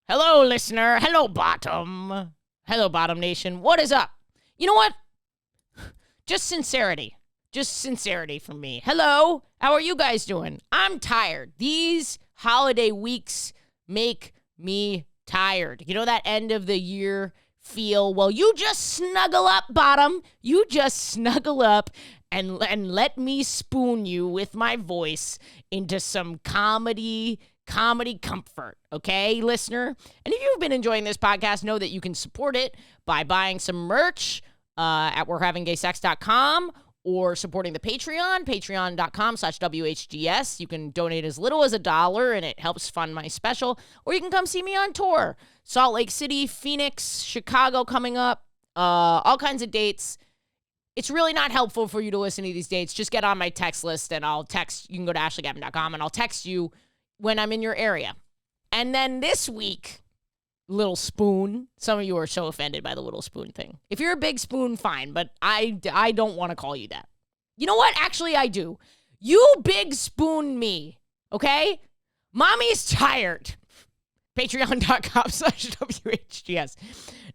Hello, listener. Hello, Bottom. Hello, Bottom Nation. What is up? You know what? Just sincerity. Just sincerity from me. Hello. How are you guys doing? I'm tired. These holiday weeks make me tired. You know that end of the year feel? Well, you just snuggle up, Bottom. You just snuggle up and let me spoon you with my voice into some comedy comfort, okay, listener? And if you've been enjoying this podcast, know that you can support it by buying some merch at we'rehavinggaysex.com or supporting the patreon.com/WHGS. You can donate as little as $1 and it helps fund my special, or you can come see me on tour. Salt Lake City, Phoenix, Chicago coming up, all kinds of dates. It's really not helpful for you to listen to these dates. Just get on my text list and I'll text. You can go to ashley.gavin.com and I'll text you when I'm in your area. And then this week, little spoon. Some of you are so offended by the little spoon thing. If you're a big spoon, fine, but I don't want to call you that. You know what? Actually, I do. You big spoon me, okay? Mommy's tired. Patreon.com/WHGS.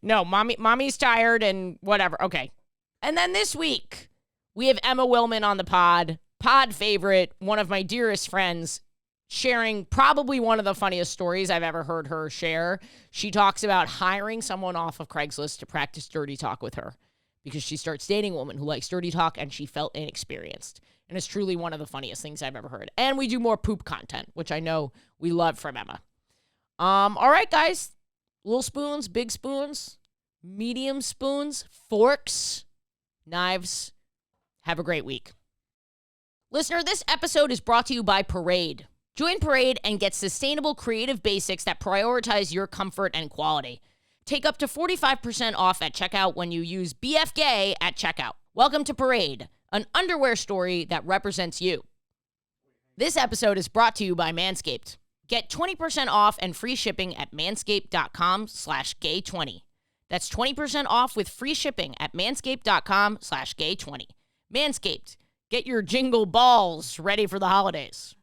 No, mommy's tired and whatever. Okay. And then this week, we have Emma Willmann on the pod favorite, one of my dearest friends, sharing probably one of the funniest stories I've ever heard her share. She talks about hiring someone off of Craigslist to practice dirty talk with her because she starts dating a woman who likes dirty talk and she felt inexperienced. And it's truly one of the funniest things I've ever heard. And we do more poop content, which I know we love from Emma. All right, guys. Little spoons, big spoons, medium spoons, forks, knives. Have a great week. Listener, this episode is brought to you by Parade. Join Parade and get sustainable creative basics that prioritize your comfort and quality. Take up to 45% off at checkout when you use BFGay at checkout. Welcome to Parade, an underwear story that represents you. This episode is brought to you by Manscaped. Get 20% off and free shipping at manscaped.com/gay20. That's 20% off with free shipping at manscaped.com/gay20. Manscaped, get your jingle balls ready for the holidays.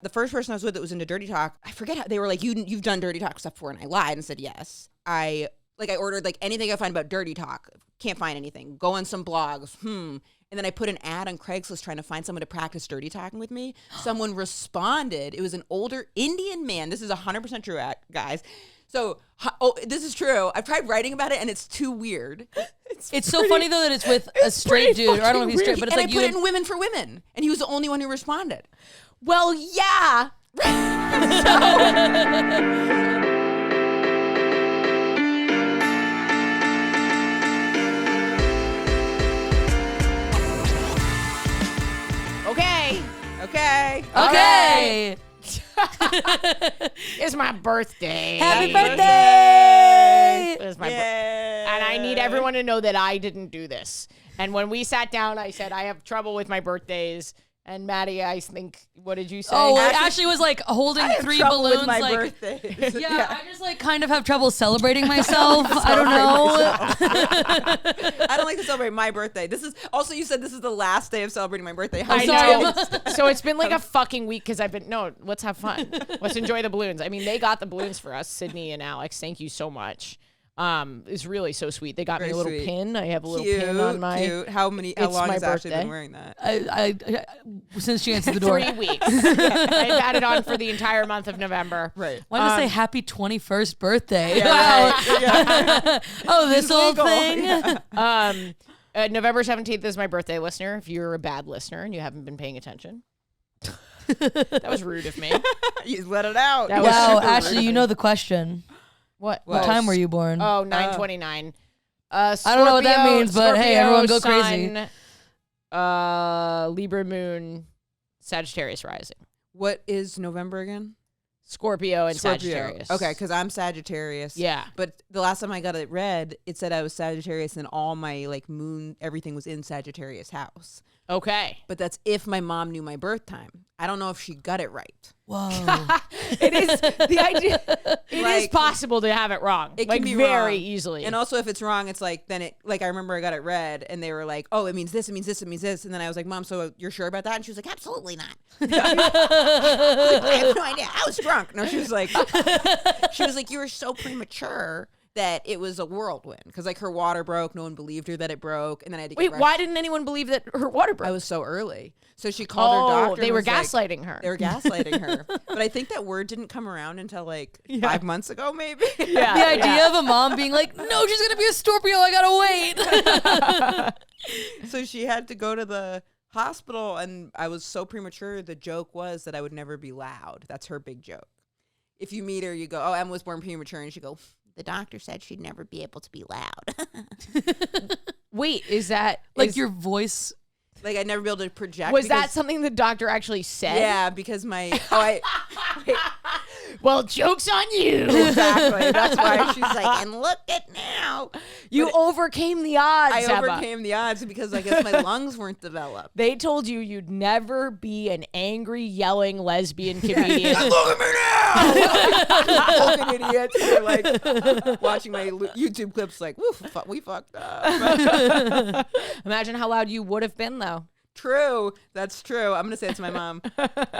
The first person I was with that was into dirty talk, I forget how they were like, you've done dirty talk stuff before, and I lied and said yes. I ordered like anything I find about dirty talk. Can't find anything. Go on some blogs. And then I put an ad on Craigslist trying to find someone to practice dirty talking with me. Someone responded. It was an older Indian man. This is 100% true, guys. So, this is true. I've tried writing about it, and it's too weird. It's so funny, though, that it's with a straight dude. Or I don't know if he's straight, but it's and like I put it in Women for Women, and he was the only one who responded. Well, yeah. Okay. It's my birthday. Happy birthday! It's my birthday. And I need everyone to know that I didn't do this. And when we sat down, I said, I have trouble with my birthdays. And Maddie, I think, what did you say? Oh, Ashley was like holding three balloons. With my like, birthdays. Yeah, I just like kind of have trouble celebrating myself. I don't know. I don't like to celebrate my birthday. This is also, you said this is the last day of celebrating my birthday. I know. So it's been like a fucking week because let's have fun. Let's enjoy the balloons. I mean, they got the balloons for us, Sydney and Alex. Thank you so much. It's really so sweet. They got me a little pin. I have a little pin on my. Cute. How long has Ashley been wearing that? I since she answered the door. 3 weeks. I've had it on for the entire month of November. Right. Why don't I say happy 21st birthday? Yeah, right. Yeah. Oh, this old thing. November 17th is my birthday, listener. If you're a bad listener and you haven't been paying attention. That was rude of me. You let it out. Wow, Ashley, you know the question. What time were you born? Oh, 9/29. I don't know what that means, but hey, everyone go crazy. Libra moon, Sagittarius rising. What is November again? Scorpio and Sagittarius. Okay, because I'm Sagittarius. Yeah. But the last time I got it read, it said I was Sagittarius and all my like moon, everything was in Sagittarius house. Okay. But that's if my mom knew my birth time. I don't know if she got it right. Whoa. It is the idea. It is Like, possible to have it wrong. It like can be very wrong. easily. And also, if it's wrong, it's like then it like I remember I got it read, and they were like, "Oh, it means this, it means this, it means this," and then I was like, "Mom, so you're sure about that?" And she was like, "Absolutely not." I have no idea. I was drunk. No, she was like, "You were so premature that it was a whirlwind because like her water broke. No one believed her that it broke, and then I had to Wait, get why didn't anyone believe that her water broke? I was so early. So she called her doctor. They and were was like- gaslighting her. They were gaslighting her. But I think that word didn't come around until like 5 months ago, maybe. Yeah. The idea of a mom being like, no, she's going to be a Scorpio. I got to wait. So she had to go to the hospital, and I was so premature. The joke was that I would never be loud. That's her big joke. If you meet her, you go, "Oh, Emma was born premature," and she go, "The doctor said she'd never be able to be loud." Wait, is that Like is- your voice. Like I'd never be able to project. was that because- something the doctor actually said? Yeah, because my Well, joke's on you. exactly. That's why she's like, and look at now. You But overcame the odds. I Emma. overcame the odds because I guess my lungs weren't developed. They told you you'd never be an angry, yelling lesbian comedian. Look at me now! Fucking idiots. They're like watching my YouTube clips like, woof, we fucked up. Imagine how loud you would have been, though. True. That's true. I'm going to say it to my mom.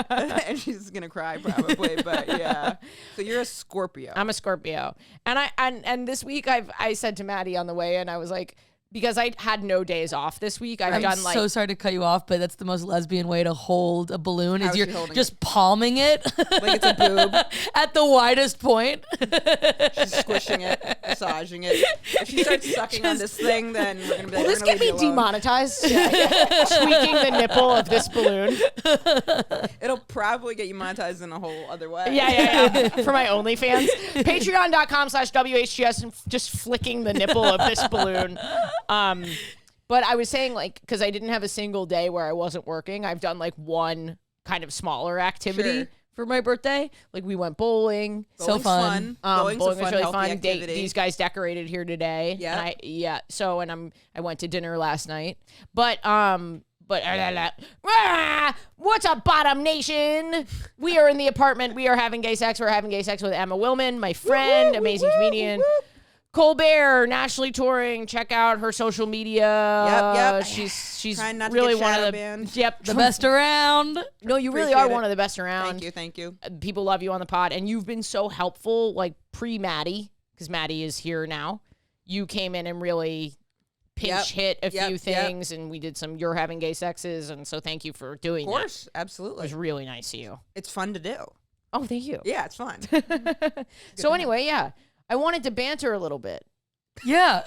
And she's going to cry probably. But yeah. So you're a Scorpio. I'm a Scorpio, and this week I said to Maddie on the way in, I was like, because I had no days off this week, I've I'm done like so sorry to cut you off, but that's the most lesbian way to hold a balloon How is is you're she holding just palming it Like it's a boob. at the widest point. She's squishing it, massaging it. If she starts sucking on this thing, then we're going to be like, Will this we're get gonna me leave you alone. demonetized? Tweaking the nipple of this balloon. It'll probably get you monetized in a whole other way. Yeah. For my OnlyFans. Patreon.com/WHGS and just flicking the nipple of this balloon. But I was saying, like, because I didn't have a single day where I wasn't working, I've done like one kind of smaller activity Sure. for my birthday. Like we went bowling. Bowling's fun. Bowling's Bowling a was fun, really healthy fun. activity. These guys decorated here today. Yeah. And I went to dinner last night. But what's up, Bottom Nation? We are in the apartment. We are having gay sex. We're having gay sex with Emma Willmann, my friend, amazing comedian. Colbert, nationally touring. Check out her social media. Yep. She's Trying not to really get one of shadow the banned. The best around. No, you really Appreciate are it. one of the best around. Thank you. People love you on the pod, and you've been so helpful, like pre-Maddie, because Maddie is here now. You came in and really pinch hit a few things, and we did some You're Having Gay Sexes, and so thank you for doing Of that. course, It absolutely. was really nice of you. It's fun to do. Oh, thank you. Yeah, it's fun. So anyway, yeah, I wanted to banter a little bit. Yeah.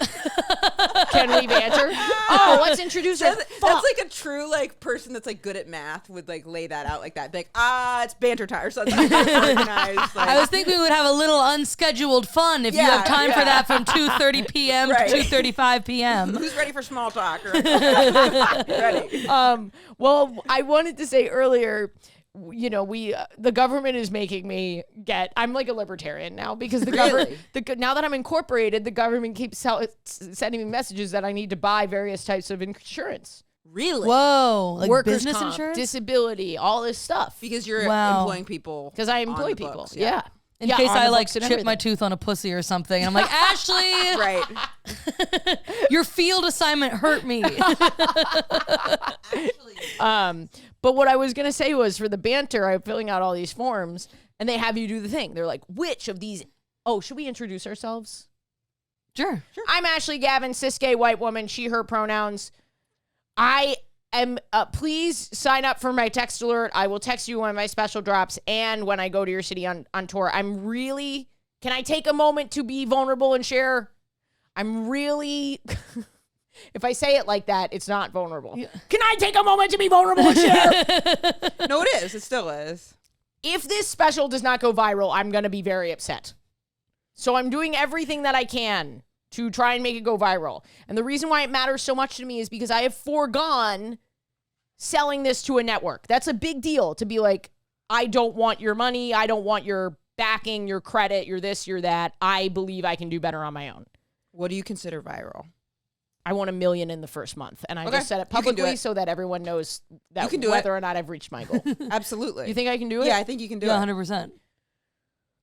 Can we banter? Oh, let's introduce her. That's Fuck. like a true like person that's like good at math would like lay that out like that. Be like, it's banter time or something. Organized, like, I was thinking we would have a little unscheduled fun if you have time for that from 2:30 p.m. Right. to 2:35 p.m. who's ready for small talk? Ready. Well, I wanted to say earlier, you know, the government is making me I'm like a libertarian now because the government, now that I'm incorporated, the government keeps sending me messages that I need to buy various types of insurance. Really? Whoa. Like Workers' business comp, insurance? disability, all this stuff. Because you're Wow. employing people. Because I on employ the people. books, Yeah. In Yeah, case on I the like books and chip my everything. tooth on a pussy or something. And I'm like, Ashley, Right. your field assignment hurt me. But what I was going to say was for the banter, I'm filling out all these forms and they have you do the thing. They're like, which of these? Oh, should we introduce ourselves? Sure. I'm Ashley Gavin, cis gay white woman, she, her pronouns. I am, please sign up for my text alert. I will text you when my special drops and when I go to your city on tour. Can I take a moment to be vulnerable and share? I'm really, if I say it like that, it's not vulnerable. Yeah. Can I take a moment to be vulnerable and share? No, it is. It still is. If this special does not go viral, I'm going to be very upset. So I'm doing everything that I can to try and make it go viral. And the reason why it matters so much to me is because I have foregone selling this to a network. That's a big deal to be like, I don't want your money. I don't want your backing, your credit, your this, your that. I believe I can do better on my own. What do you consider viral? I want $1 million in the first month, and I Okay. just said it You can do publicly it. so that everyone knows that can do whether or not I've reached my goal. Absolutely. You think I can do it? Yeah, I think you can do Yeah, it. 100%.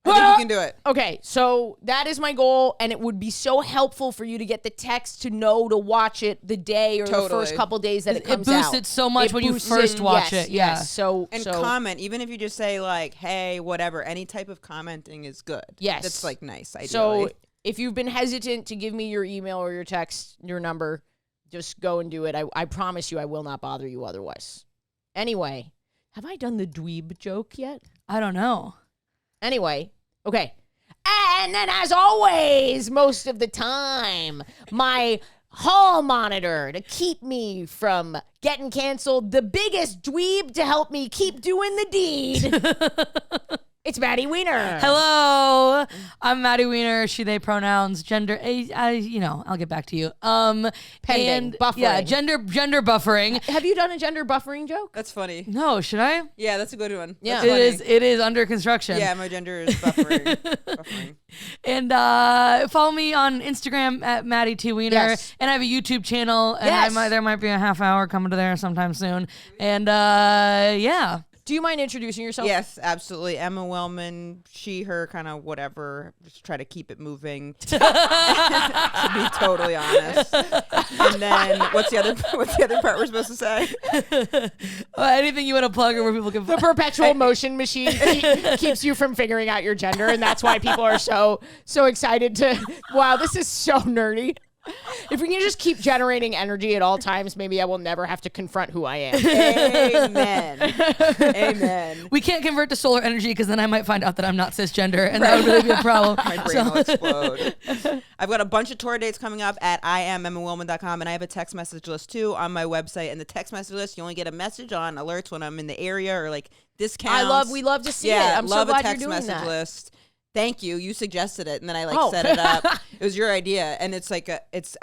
I think you can do it. Okay, so that is my goal, and it would be so helpful for you to get the text to know to watch it the day or the Totally. first couple days that it It comes boosts out. it so much when you boosts first watch yes, it. Yeah. Yes. So And so, comment, even if you just say like, hey, whatever, any type of commenting is good. Yes. That's like nice, ideally. So if you've been hesitant to give me your email or your text, your number, just go and do it. I promise you I will not bother you otherwise. Anyway, have I done the dweeb joke yet? I don't know. Anyway, okay. And then as always, most of the time, my hall monitor to keep me from getting canceled, the biggest dweeb to help me keep doing the deed. It's Maddie Wiener. Hello, I'm Maddie Wiener. She, they pronouns, gender. I'll get back to you. Pending, and buffering. yeah, gender buffering. Have you done a gender buffering joke? That's funny. No, should I? Yeah, that's a good one. Yeah. That's It is under construction. Yeah, my gender is buffering. And follow me on Instagram at Maddie T Wiener. Yes. And I have a YouTube channel, and Yes. there might be a half hour coming to there sometime soon. And yeah. Do you mind introducing yourself? Yes, absolutely. Emma Willmann, she, her, kind of whatever. Just try to keep it moving. To be totally honest. And then what's the other part we're supposed to say? Anything you want to plug or where people can The perpetual motion machine keeps you from figuring out your gender, and that's why people are so excited to. Wow, this is so nerdy. If we can just keep generating energy at all times, maybe I will never have to confront who I am. Amen. Amen. We can't convert to solar energy because then I might find out that I'm not cisgender, and that would really be a problem. My brain will explode. I've got a bunch of tour dates coming up at IamEmmaWillmann.com, and I have a text message list too on my website. And the text message list, you only get a message on alerts when I'm in the area or like discounts. We love to see yeah, it. I'm so love glad a text you're doing message that. list. Thank you. You suggested it, and then I Oh. set it up. It was your idea, and it's like it's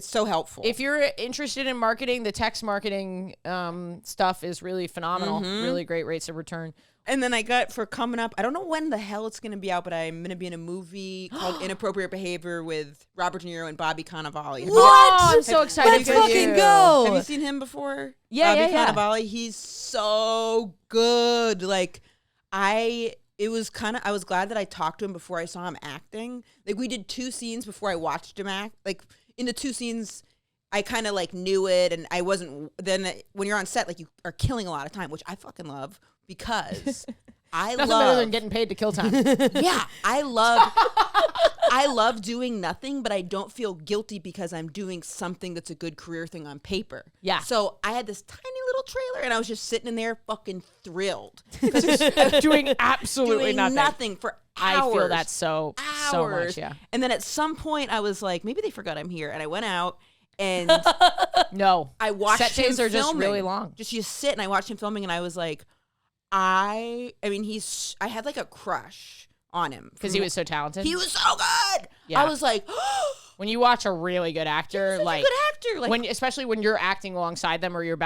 so helpful. If you're interested in marketing, the text marketing stuff is really phenomenal. Really great rates of return. And then I got for coming up, I don't know when the hell it's going to be out, but I'm going to be in a movie called Inappropriate Behavior with Robert De Niro and Bobby Cannavale. Oh, I'm so excited. Let's for fucking you. go. Have you seen him before? Yeah, Bobby yeah. Cannavale. He's so good. Like, I was glad that I talked to him before I saw him acting. Like, we did 2 scenes before I watched him act. Like, in the 2 scenes, I kind of like knew it, and I wasn't. Then when you're on set, like, you are killing a lot of time, which I fucking love because I Nothing better than getting paid to kill time. Yeah, I love doing nothing, but I don't feel guilty because I'm doing something that's a good career thing on paper. Yeah. So I had this tiny little trailer, and I was just sitting in there fucking thrilled. Doing absolutely doing nothing. for I hours. feel that so much, yeah. And then at some point, I was like, maybe they forgot I'm here, and I went out. And No. I watched Set him days are just filming. really long. Just you sit and I watched him filming, and I was like, I had like a crush on him Because he was so talented. He was so good. Yeah. I was like, When you watch a really good actor, such like a good actor. Like, especially when you're acting alongside them or you're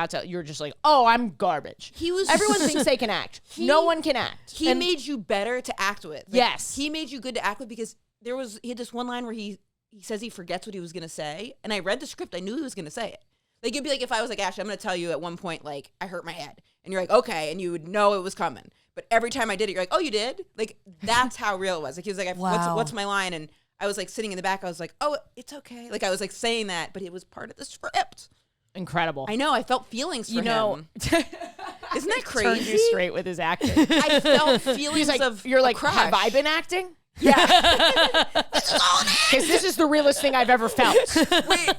just like, oh, I'm garbage. he was. Everyone thinks they can act. No one can act. He And made you better to act with. Like, Yes. he made you good to act with because he had this one line where he says he forgets what he was gonna say, and I read the script. I knew he was gonna say it. Like, it'd be like if I was like, Ashley, I'm gonna tell you at one point, like, I hurt my head, and you're like, okay, and you would know it was coming. But every time I did it, you're like, oh, you did? Like, that's how real it was. Like, he was like, Wow. what's my line? And I was like sitting in the back. I was like, oh, it's okay. Like, I was like saying that, but it was part of the script. incredible. I know. I felt feelings for you know, him. Isn't that turned you crazy? straight with his acting. I felt feelings He's like, of you're like, a crush. have I been acting? Yeah. Because this is the realest thing I've ever felt. Wait,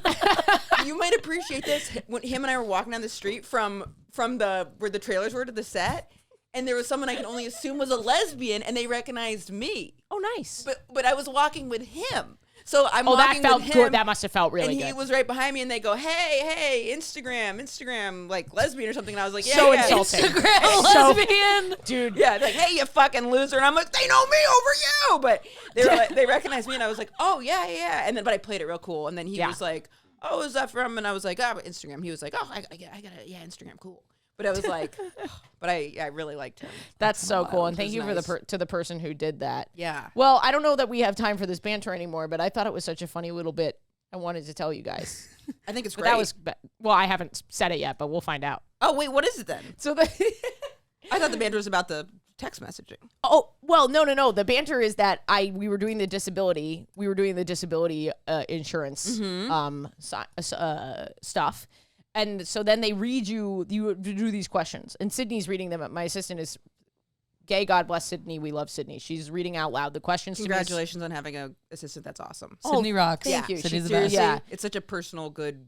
you might appreciate this. When him and I were walking down the street from where the trailers were to the set, and there was someone I can only assume was a lesbian, and they recognized me. Oh, nice. But I was walking with him. So I'm Oh, that walking felt with him. good. That must have felt really and good. he was right behind me, and they go, hey, Instagram, like lesbian or something. And I was like, yeah, So yeah. insulting. Instagram So- lesbian. Dude. Yeah, it's like, hey, you fucking loser. And I'm like, they know me over you. But they were like, they recognized me, and I was like, oh, yeah. And then, but I played it real cool. And then he Yeah. was like, oh, is that from? And I was like, oh, Instagram. He was like, oh, I got it. Yeah, Instagram, cool. But I was like, but I really liked him. That's so cool. And It thank was you for nice. to the person who did that. Yeah. Well, I don't know that we have time for this banter anymore, but I thought it was such a funny little bit I wanted to tell you guys. I think it's But great. that was well, I haven't said it yet, but we'll find out. Oh wait, what is it then? So the I thought the banter was about the text messaging. Oh, well, no. The banter is that we were doing the disability insurance stuff. And so then they read you do these questions. And Sydney's reading them. My assistant is gay. God bless Sydney. We love Sydney. She's reading out loud the questions. Congratulations on having an assistant. That's awesome. Sydney rocks. Thank you. Sydney's She's the best. Yeah. It's such a personal, good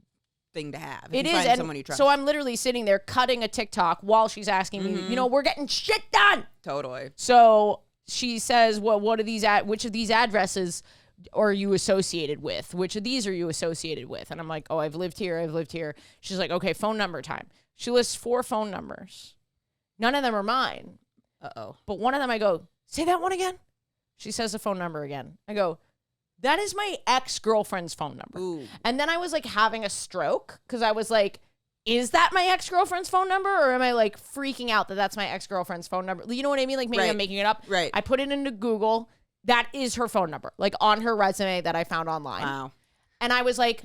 thing to have. If It you is. find And someone you trust. so I'm literally sitting there cutting a TikTok while she's asking me, we're getting shit done. Totally. So she says, well, which of these addresses are you associated with? Which of these are you associated with? And I'm like, oh, I've lived here. She's like, okay, phone number time. She lists 4 phone numbers. None of them are mine. Uh-oh. But one of them I go, say that one again. She says the phone number again. I go, that is my ex-girlfriend's phone number. Ooh. And then I was like having a stroke because I was like, is that my ex-girlfriend's phone number? Or am I like freaking out that that's my ex-girlfriend's phone number? You know what I mean? Like maybe I'm making it up. Right. I put it into Google. That is her phone number, like on her resume that I found online. Wow. And I was like,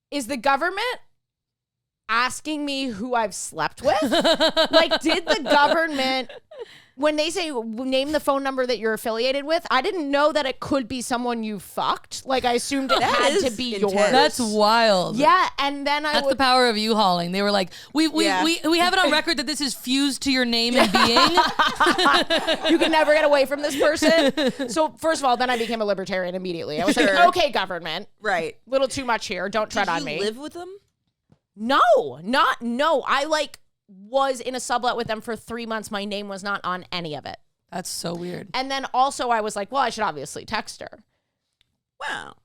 is the government asking me who I've slept with? Like, did the government, when they say name the phone number that you're affiliated with, I didn't know that it could be someone you fucked. Like, I assumed it had to be intense. yours. That's wild. Yeah, and then That's the power of U-hauling. They were like, we have it on record that this is fused to your name and being. You can never get away from this person. So first of all, then I became a libertarian immediately. I was like, okay, government, Right. little too much here. Don't tread on me. Did you live with them? No. I like was in a sublet with them for 3 months. My name was not on any of it. That's so weird. And then also I was like, well, I should obviously text her. Wow.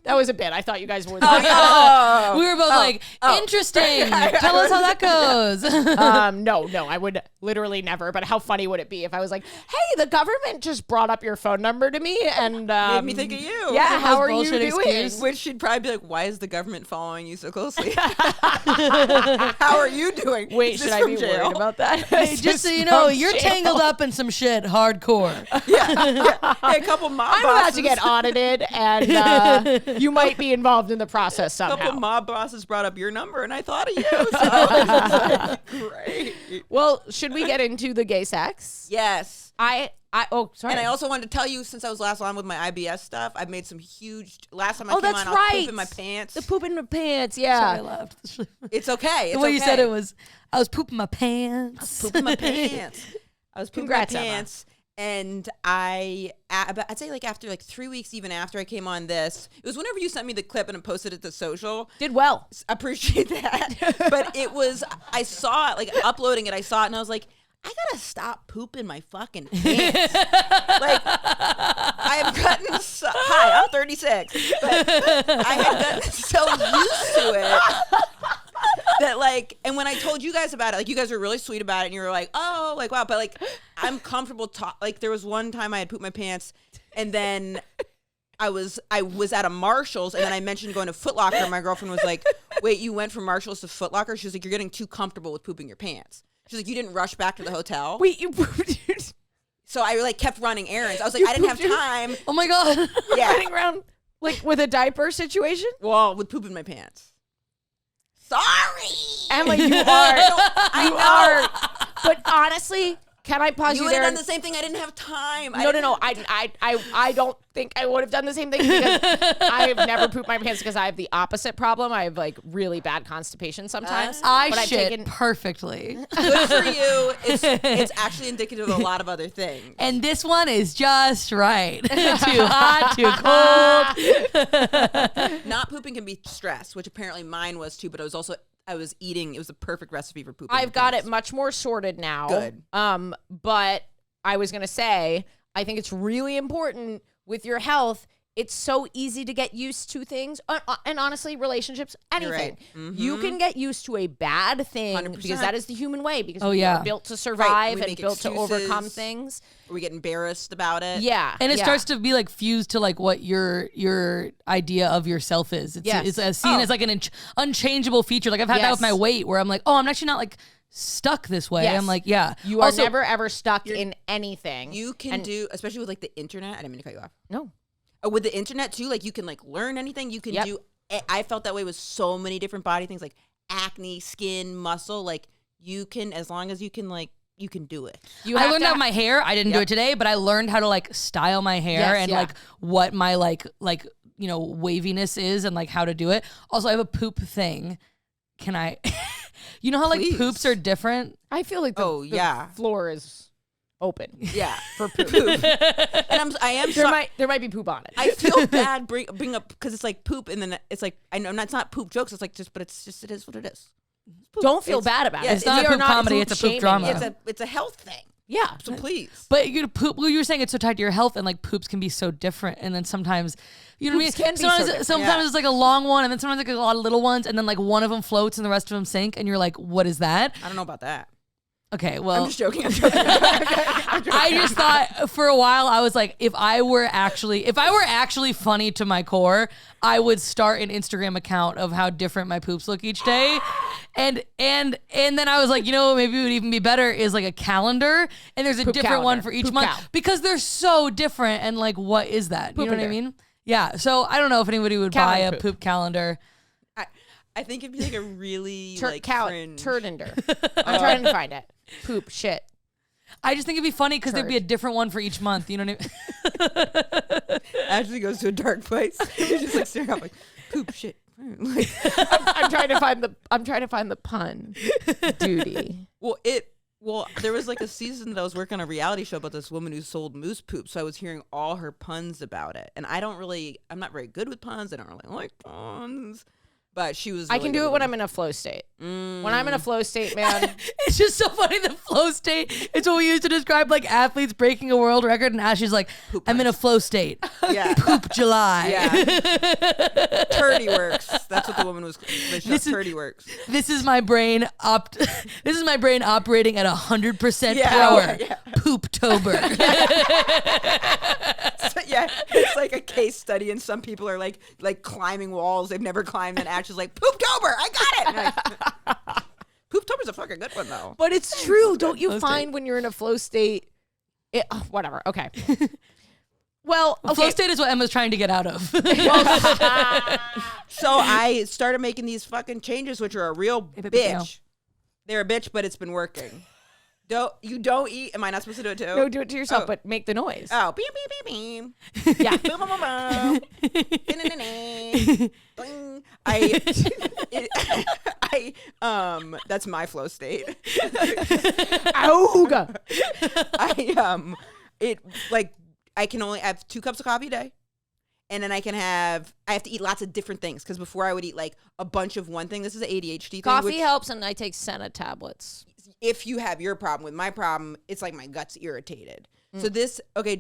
That was a bit. I thought you guys were. We were both like, interesting. Tell us how that goes. No, I would literally never. But how funny would it be if I was like, hey, the government just brought up your phone number to me and Made me think of you. Yeah, how are you bullshit doing? excuse. Which she'd probably be like, why is the government following you so closely? How are you doing? Wait, Is should this I from be jail? worried about that? Just so you know, you're tangled up in some shit hardcore. Hey, a couple mob I'm bosses. about to get audited, and you might be involved in the process A somehow. couple mob bosses brought up your number, and I thought of you. So great. Well, should we get into the gay sex? Yes. Oh, sorry. And I also wanted to tell you, since I was last on with my IBS stuff, I've made some huge. Last time I Oh, came that's on, I was right. pooping my pants. the poop in the pants, Sorry, yeah. I laughed. It's okay. It's The way you said okay. it was, I was pooping my pants. Pooping my pants. I was pooping Congrats, my Emma. pants. And I'd say like after like 3 weeks, even after I came on this, it was whenever you sent me the clip and I posted it to social. Did well. Appreciate that. But it was, I saw it, like uploading it, I saw it and I was like, I gotta stop pooping my fucking pants. Like, I have gotten so, hi, I'm 36, but I had gotten so used to it that like, and when I told you guys about it, like you guys were really sweet about it and you were like, oh, like, wow, but like, I'm comfortable, like there was one time I had pooped my pants and then I was at a Marshall's and then I mentioned going to Foot Locker and my girlfriend was like, wait, you went from Marshall's to Foot Locker? She was like, you're getting too comfortable with pooping your pants. She's like, you didn't rush back to the hotel? Wait, you pooped? So I like kept running errands. I was like, I didn't have time. Oh my God. Yeah. Running around like with a diaper situation? Well, with poop in my pants. Sorry. Emma, you are. But honestly, can I pause You you would have there? done the same thing. I didn't have time. No. I don't think I would have done the same thing because I have never pooped my pants because I have the opposite problem. I have like really bad constipation sometimes. I but I've shit taken perfectly. Good for you. It's actually indicative of a lot of other things. And this one is just right. Too hot, too cold. Not pooping can be stress, which apparently mine was too, but I was eating. It was a perfect recipe for pooping. I've got it much more sorted now. Good. But I was gonna say, I think it's really important with your health. It's so easy to get used to things, and honestly, relationships, anything. Right. You can get used to a bad thing 100%. because that is the human way. Because Oh, we yeah. are built to survive We and make built to overcome excuses. things. Or we get embarrassed about it. Yeah, And it yeah. starts to be like fused to like what your idea of yourself is. It's, Yes. it's seen as like an unchangeable feature. Like I've had that with Yes. my weight where I'm like, oh, I'm actually not like stuck this way. Yes. I'm like, yeah. You are Also, never ever stuck in anything. You can And- do, especially with like the internet. I didn't mean to cut you off. No. With the internet too, like you can like learn anything. You can do. I felt that way with so many different body things, like acne, skin, muscle. Like you can, as long as you can, like you can do it. I learned about my hair. I didn't do it today, but I learned how to like style my hair and like what my like waviness is and like how to do it. Also, I have a poop thing. Can I? You know how like poops are different? I feel like the floor is open. Yeah, for poop. And there might be poop on it. I feel bad bring up because it's like poop, and then it's like I know it's not poop jokes. It's like it is what it is. Don't feel bad about it. It's not a poop comedy. It's a poop drama. It's a health thing. Yeah. So please. But you poop. Well, you were saying it's so tied to your health, and like poops can be so different, and then sometimes. You know what I mean? Sometimes it's like a long one, and then sometimes like a lot of little ones, and then like one of them floats and the rest of them sink, and you're like, "What is that?" I don't know about that. Okay, well, I'm just joking. I just thought for a while I was like, if I were actually funny to my core, I would start an Instagram account of how different my poops look each day, and then I was like, you know, maybe it would even be better is like a calendar, and there's a different one for each month because they're so different, and like, what is that? You know what I mean? Yeah, so I don't know if anybody would buy a poop calendar. I think it'd be like a really fringe. Turdinder. I'm trying to find it. Poop shit. I just think it'd be funny because there'd be a different one for each month. You know what I mean? Ashley goes to a dark place. You're just like staring out like poop shit. Like, I'm trying to find the pun. Duty. Well, there was like a season that I was working on a reality show about this woman who sold moose poop. So I was hearing all her puns about it. And I'm not very good with puns. I don't really like puns. But she was I can do it when I'm in a flow state. When I'm in a flow state, man. It's just so funny, the flow state. It's what we use to describe like athletes breaking a world record. And Ashley's like, I'm in a flow state. Yeah. Poop July. Yeah. Turdy works. That's what the woman was. Turdy works. This is my brain operating at 100% power. Yeah. Poop-tober. Yeah, it's like a case study, and some people are like climbing walls they've never climbed, and Ash is like, Poop-tober, I got it. Like, Poop-tober's a fucking good one, though. But it's true. Don't you find when you're in a flow state, whatever, okay. Well, okay. Flow state is what Emma's trying to get out of. So I started making these fucking changes, which are a real bitch. They're a bitch, but it's been working. You don't eat. Am I not supposed to do it too? No, do it to yourself, but make the noise. Oh, beep, beep, beep, beep. Yeah. Boom, boom, boom, boom. That's my flow state. Auga. I can only have 2 cups of coffee a day. And then I have to eat lots of different things. Because before I would eat like a bunch of one thing. This is an ADHD thing. Coffee helps, and I take Senna tablets. If you have your problem with my problem, it's like my gut's irritated. So do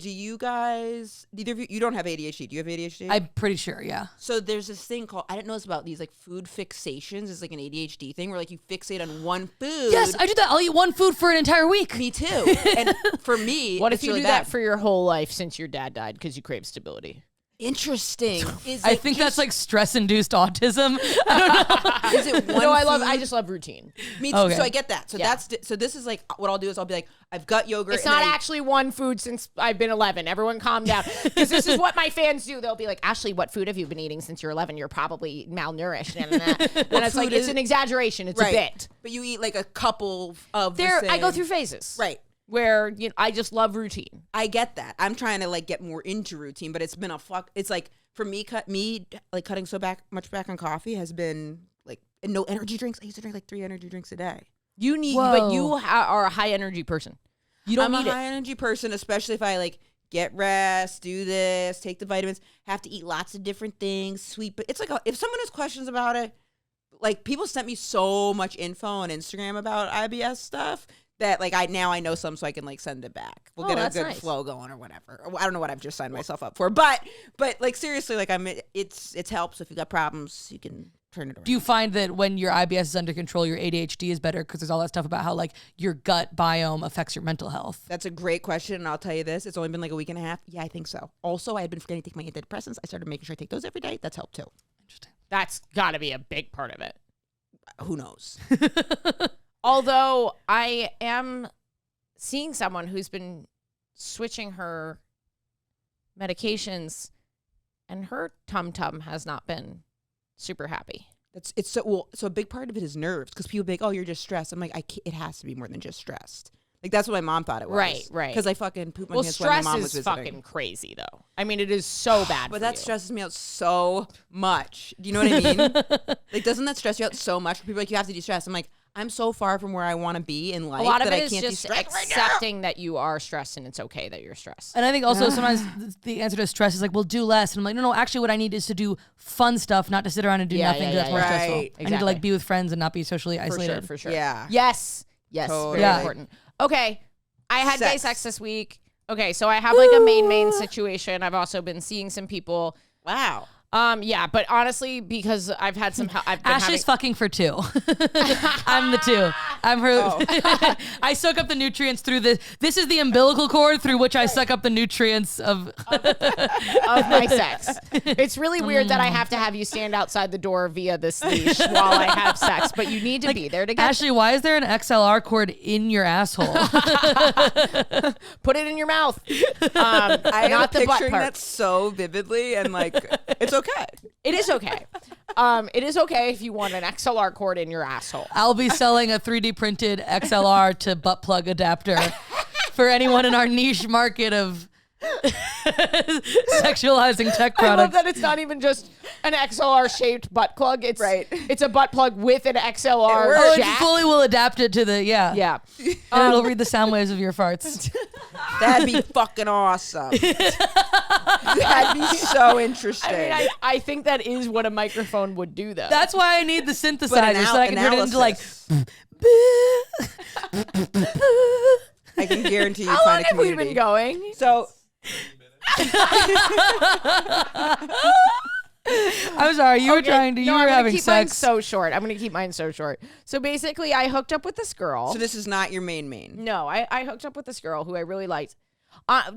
you guys, either of you don't have ADHD. Do you have ADHD? I'm pretty sure, yeah. So there's this thing called, I didn't know it's about these like food fixations. It's like an ADHD thing where like you fixate on one food. Yes, I do that. I'll eat one food for an entire week. Me too. And for me, what if you really do bad. that for your whole life since your dad died because you crave stability? Interesting. I think that's like stress-induced autism. I don't know. Is it one No, food? I just love routine. Me too. Okay. So I get that. So so this is like what I'll do is I'll be like, I've got yogurt. It's not actually one food since I've been 11. Everyone calm down. Because this is what my fans do. They'll be like, Ashley, what food have you been eating since you're 11? You're probably malnourished. And it's like, it's an exaggeration. It's a bit. But you eat like a couple of I go through phases. Right. Where I just love routine. I get that. I'm trying to like get more into routine, but it's been it's like for me cutting so much back on coffee has been like, and no energy drinks. I used to drink like 3 energy drinks a day. But you are a high energy person. You don't need it. I'm a high energy person, especially if I like get rest, do this, take the vitamins, have to eat lots of different things, sweet. But it's like if someone has questions about it, like people sent me so much info on Instagram about IBS stuff. That like I know some, so I can like send it back. We'll get a good flow going or whatever. I don't know what I've just signed myself up for, but like seriously, like it helps if you got problems, you can turn it around. Do you find that when your IBS is under control, your ADHD is better because there's all that stuff about how like your gut biome affects your mental health? That's a great question, and I'll tell you this: it's only been like a week and a half. Yeah, I think so. Also, I had been forgetting to take my antidepressants. I started making sure I take those every day. That's helped too. Interesting. That's got to be a big part of it. Who knows? Although I am seeing someone who's been switching her medications and her tum-tum has not been super happy. So a big part of it is nerves because people be like, oh, you're just stressed. I'm like, it has to be more than just stressed. Like, that's what my mom thought it was. Right. Because I fucking pooped my pants when my mom was visiting. Stress is fucking crazy, though. I mean, it is so bad But for that you. stresses me out so much. Do you know what I mean? Like, doesn't that stress you out so much? People are like, you have to de-stress. I'm like, I'm so far from where I want to be in life A lot of that I it is can't just de-stress right now. accepting that you are stressed and it's okay that you're stressed. And I think also sometimes the answer to stress is like, well, do less. And I'm like, no, actually what I need is to do fun stuff, not to sit around and do nothing. That's more stressful. Right. I need to like be with friends and not be socially For isolated. sure. Yeah. Yes. Totally. Very Yeah. important. Okay. I had gay Sex. sex this week. Okay, so I have like a main situation. I've also been seeing some people. Wow. Yeah, but honestly, because I've had some help. I've been Ashley's fucking for two. I'm the two. I'm her. Oh. I soak up the nutrients through this is the umbilical cord through which I suck up the nutrients of of my sex. It's really weird that I have to have you stand outside the door via this leash while I have sex, but you need to be there to get. Ashley, why is there an XLR cord in your asshole? Put it in your mouth. I am Not the butt picturing part. that so vividly and like, it's okay. It is okay. It is okay if you want an XLR cord in your asshole. I'll be selling a 3D printed XLR to butt plug adapter for anyone in our niche market of sexualizing tech I love products. that it's not even just an XLR shaped butt plug. It's It's a butt plug with an XLR Oh, it jack. fully will adapt it to the Yeah. and it'll read the sound waves of your farts. That'd be fucking awesome. That'd be so interesting. I mean, I think that is what a microphone would do, though. That's why I need the synthesizer so I can turn it into like. I can guarantee you How find long a have we community. been going? So I'm sorry, you were trying to. You were having keep mine sex. so short. I'm gonna keep mine so short. So basically, I hooked up with this girl. this is not your main. No, I hooked up with this girl who I really liked.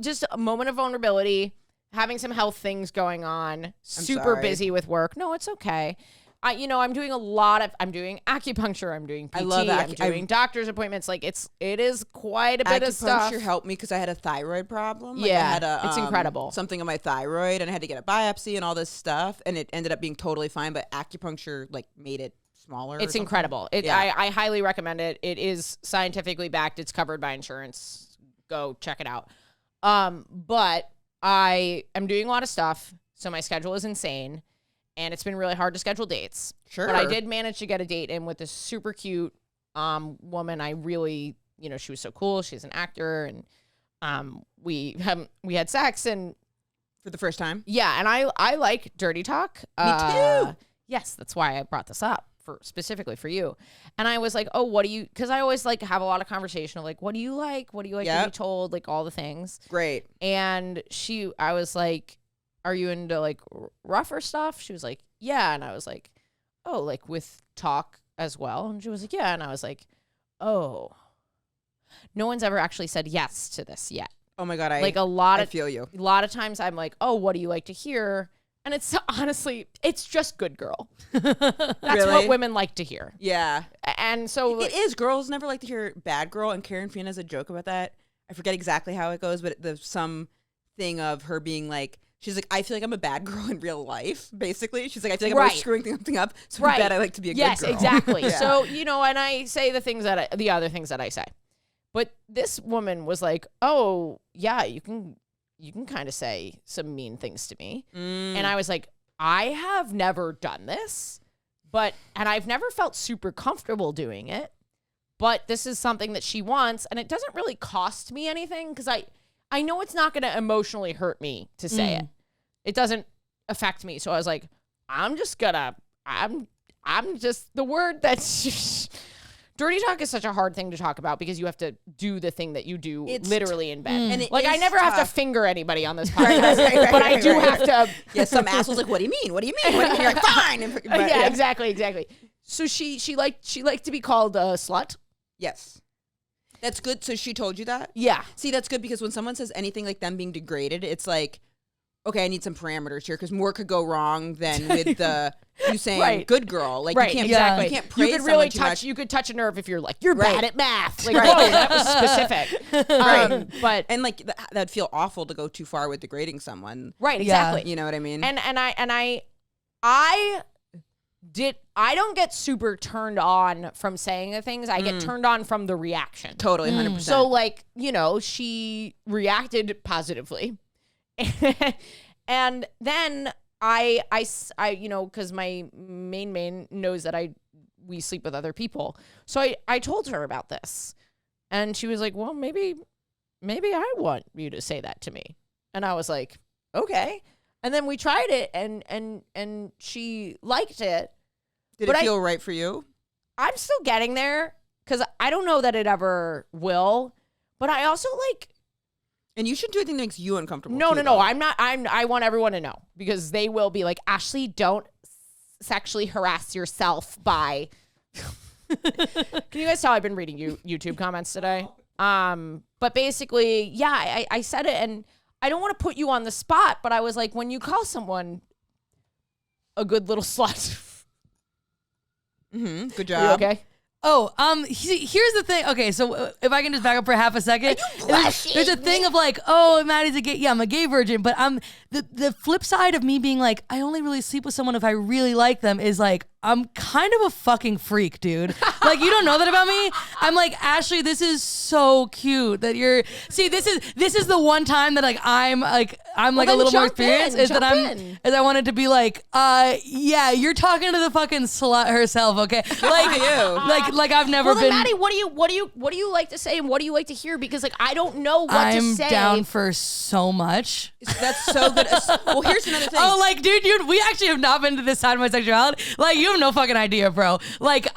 Just a moment of vulnerability, having some health things going on, super sorry. busy with work. No, it's okay. I'm doing I'm doing acupuncture, I'm doing PT, I love I'm doing doctor's appointments. Like it is quite a bit of stuff. Acupuncture helped me because I had a thyroid problem. Like, Yeah, I had a, it's incredible. Something on my thyroid, and I had to get a biopsy and all this stuff, and it ended up being totally fine. But acupuncture like made it smaller. It's incredible. Yeah. I highly recommend it. It is scientifically backed. It's covered by insurance. Go check it out. But I am doing a lot of stuff, so my schedule is insane, and it's been really hard to schedule dates. Sure. But I did manage to get a date in with this super cute woman. I really, she was so cool. She's an actor, and we had sex, and for the first time. yeah, and I like dirty talk. Me too. Yes, that's why I brought this up specifically for you. And I was like, oh, what do you? Because I always like have a lot of conversation of like, what do you like? What do you like to Yep. be told? Like all the things. Great. And I was like, are you into like rougher stuff? She was like, yeah. And I was like, oh, like with talk as well. And she was like, yeah. And I was like, oh, no one's ever actually said yes to this yet. Oh my God. Like I feel you. a lot of times I'm like, oh, what do you like to hear? And it's honestly, it's just good girl. That's Really? what women like to hear. Yeah. And so It is. Girls never like to hear bad girl, and Karen Fiona has a joke about that. I forget exactly how it goes, but there's some thing of her being like, she's like, I feel like I'm a bad girl in real life, basically. She's like, I feel like I'm always screwing something up, so I bet I like to be a good girl. Yes, exactly. Yeah. So, and I say the other things that I say. But this woman was like, oh, yeah, you can kind of say some mean things to me. And I was like, I have never done this, and I've never felt super comfortable doing it, but this is something that she wants, and it doesn't really cost me anything because I know it's not going to emotionally hurt me to say it. It doesn't affect me. So I was like, I'm just the word that's dirty talk is such a hard thing to talk about because you have to do the thing that you do literally in bed. And it like I is never have to tough. finger anybody on this podcast, but I do have to. Yeah, some asshole's like, what do you mean? What do you mean? What do you mean? You're like, fine. But, yeah, exactly. So she liked to be called a slut. Yes. That's good. So she told you that? Yeah. See, that's good because when someone says anything like them being degraded, it's like, okay, I need some parameters here because more could go wrong than with the you saying Right. good girl. Like Right, you can't exactly. you can't praise You could someone really too touch. much. You could touch a nerve if you're like you're Right. bad at math. Like, Right. whoa, that was specific. But And like that'd feel awful to go too far with degrading someone. right, Yeah. exactly. You know what I mean? And I don't get super turned on from saying the things. I get turned on from the reaction. totally 100%. So like, she reacted positively. And then I because my main knows that we sleep with other people. So I told her about this. And she was like, well, maybe I want you to say that to me. And I was like, okay. And then we tried it and she liked it. Did but it feel right for you? I'm still getting there because I don't know that it ever will. But I also like. And you should do anything that makes you uncomfortable. No. though. I'm not. I want everyone to know because they will be like, Ashley, don't sexually harass yourself by. Can you guys tell I've been reading YouTube comments today? But basically, yeah, I said it, and I don't want to put you on the spot, but I was like, when you call someone a good little slut. Good Are job. you okay? Oh, here's the thing. Okay, so if I can just back up for half a second. There's a thing of like, oh, Maddie's a gay. Yeah, I'm a gay virgin. But the flip side of me being like, I only really sleep with someone if I really like them is like, I'm kind of a fucking freak, dude. Like, you don't know that about me? I'm like, Ashley, this is so cute that you're. See, this is the one time that I'm a little more experienced. Is that I wanted to be like, yeah, you're talking to the fucking slut herself, okay? Like I've never Well, been. then, Maddie, what do you like to say and what do you like to hear? Because like I don't know what to say. I'm down for so much. That's so good. Well, here's another thing. Oh, like, dude, we actually have not been to this side of my sexuality. Like, you have no fucking idea, bro. Like,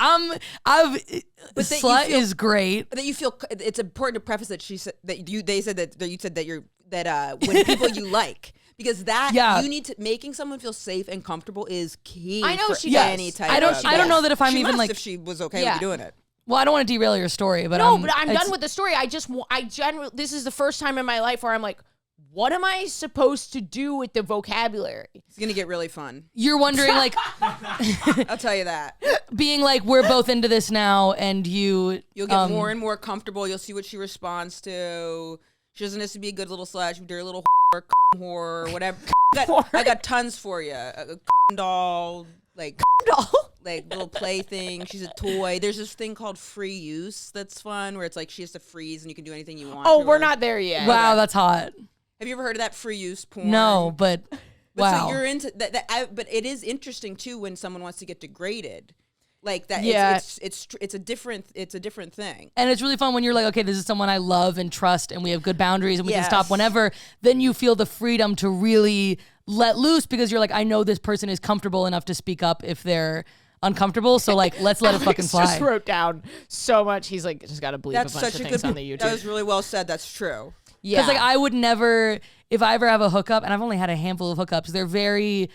slut is great. That you feel it's important to preface that you said that you're when people you like. Because you need to making someone feel safe and comfortable is key. I know for she does. any type. I don't know that if I'm she even must like if she was okay with you doing it. Well, I don't want to derail your story, but no, but I'm done with the story. This is the first time in my life where I'm like, what am I supposed to do with the vocabulary? It's gonna get really fun. You're wondering, like, I'll tell you that. Being like, we're both into this now, and you'll get more and more comfortable. You'll see what she responds to. She doesn't have to be a good little slut. She can be a little whore, whatever. I got tons for you. A doll, like little plaything. She's a toy. There's this thing called free use that's fun, where it's like she has to freeze and you can do anything you want. Oh, we're not there yet. Wow, that's hot. Have you ever heard of that free use porn? No, but wow. So you're into that. But it is interesting too when someone wants to get degraded. Like that, yeah. it's a different thing. And it's really fun when you're like, okay, this is someone I love and trust, and we have good boundaries, and we can Yes. stop whenever. Then you feel the freedom to really let loose because you're like, I know this person is comfortable enough to speak up if they're uncomfortable. So like, let's let it fucking fly. Just wrote down so much. He's like, just got to believe That's a bunch such of a things good. on the YouTube. That was really well said. That's true. Yeah, Because like I would never, if I ever have a hookup, and I've only had a handful of hookups, they're very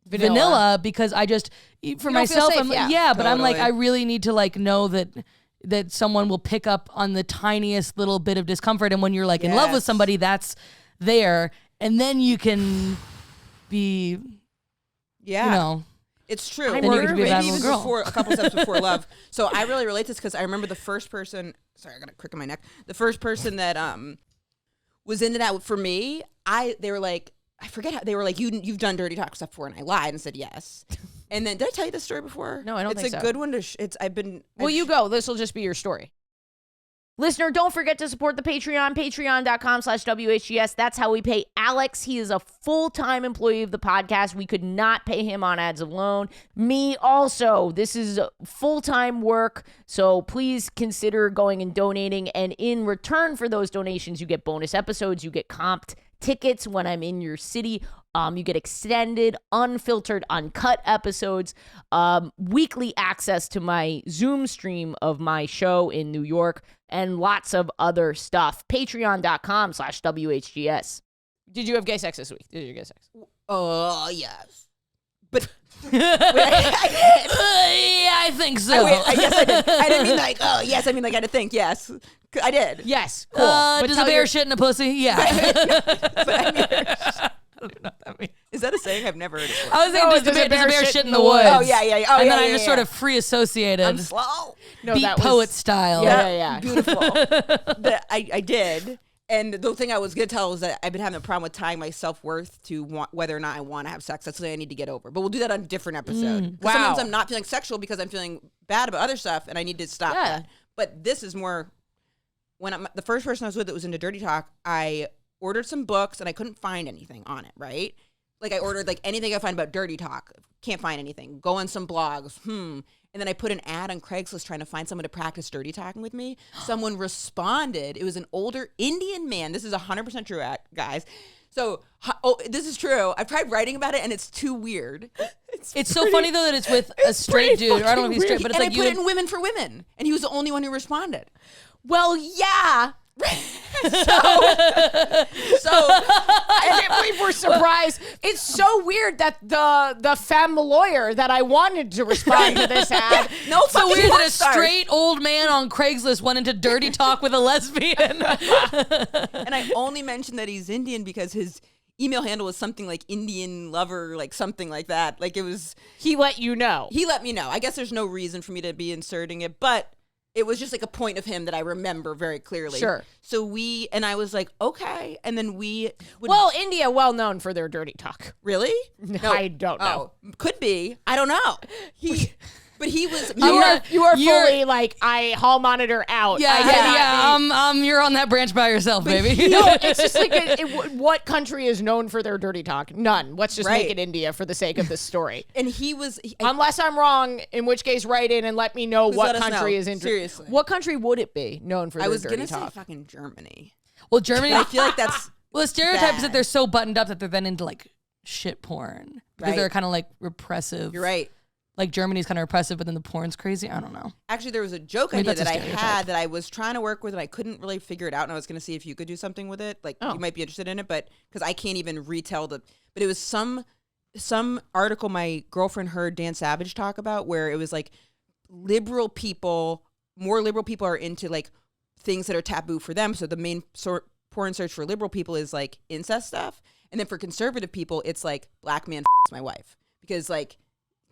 vanilla because I just for don't myself feel safe, I'm yeah. but I'm like Totally. I really need to like know that someone will pick up on the tiniest little bit of discomfort, and when you're like in love with Yes. somebody, that's there, and then you can be Yeah. you know It's true. Then you get to be a bad Maybe little even girl. before a couple steps before love. So I really relate to this because I remember the first person. Sorry, I got a crick in my neck. The first person that was into that for me. They were like, I forget how they were like, you've done dirty talk stuff before, and I lied and said yes. And then did I tell you this story before? No, I don't think so. It's a good one to. Well, you go. This will just be your story. Listener, don't forget to support the Patreon, patreon.com/WHGS. That's how we pay Alex. He is a full-time employee of the podcast. We could not pay him on ads alone. Me also. This is full-time work, so please consider going and donating. And in return for those donations, you get bonus episodes. You get comped tickets when I'm in your city. You get extended, unfiltered, uncut episodes, weekly access to my Zoom stream of my show in New York, and lots of other stuff. Patreon.com/WHGS. Did you have gay sex this week? Did you get sex? Oh, yes. But yeah, I think so. yes, I did. I didn't mean like, oh, yes. I mean like I had to think. Yes, I did. Yes. Cool. Does a bear shit in a pussy? Yeah. But I mean, thing? I've never heard it before. I was thinking No, just there's a a bear bear shit in the woods. Oh, yeah. Oh, and yeah, then I yeah, just yeah. sort of free associated. I'm slow. No, beat that was poet style. Yeah. Beautiful. I did. And the thing I was going to tell was that I've been having a problem with tying my self-worth to whether or not I want to have sex. That's something I need to get over. But we'll do that on a different episode. Wow. Sometimes I'm not feeling sexual because I'm feeling bad about other stuff, and I need to stop Yeah. that. But this is more, when the first person I was with that was into Dirty Talk, I ordered some books, and I couldn't find anything on it, right? Like, I ordered, like, anything I find about Dirty Talk. Can't find anything. Go on some blogs. And then I put an ad on Craigslist trying to find someone to practice dirty talking with me. Someone responded. It was an older Indian man. This is 100% true, guys. So, this is true. I've tried writing about it, and it's too weird. It's so funny though that it's with a straight dude. Or I don't know if he's straight, but it's And like I put it in Women for Women, and he was the only one who responded. Well, yeah. So I can't believe we're surprised. It's so weird that the femme lawyer that I wanted to respond to this ad. No, so weird that a stars. straight old man on Craigslist went into dirty talk with a lesbian. And I only mentioned that he's Indian because his email handle was something like Indian lover, like something like that. Like it was. He let you know. He let me know. I guess there's no reason for me to be inserting it, but it was just like a point of him that I remember very clearly. Sure. So and I was like, okay. And then we would. Well, India, well known for their dirty talk. Really? I don't know. Oh, could be. I don't know. But he was. You are fully like, I hall monitor out. You're on that branch by yourself, baby. No, it's just like, what country is known for their dirty talk? None. Let's just make it India for the sake of this story. And he was. Unless I'm wrong, in which case write in and let me know what let us country know. is in. Seriously. What country would it be known for I their was dirty gonna talk? say fucking Germany. Well, Germany. I feel like that's. Well, the stereotype is bad. that they're so buttoned up that they're then into like shit porn because Right. they're kind of like repressive. You're right. Like Germany's kind of repressive, but then the porn's crazy. I don't know. Actually, there was a joke Maybe idea that's that a I stereotype. had that I was trying to work with, and I couldn't really figure it out. And I was going to see if you could do something with it. Like you might be interested in it, but because I can't even retell but it was some article my girlfriend heard Dan Savage talk about where it was like more liberal people are into like things that are taboo for them. So the main porn search for liberal people is like incest stuff, and then for conservative people, it's like black man my wife, because like.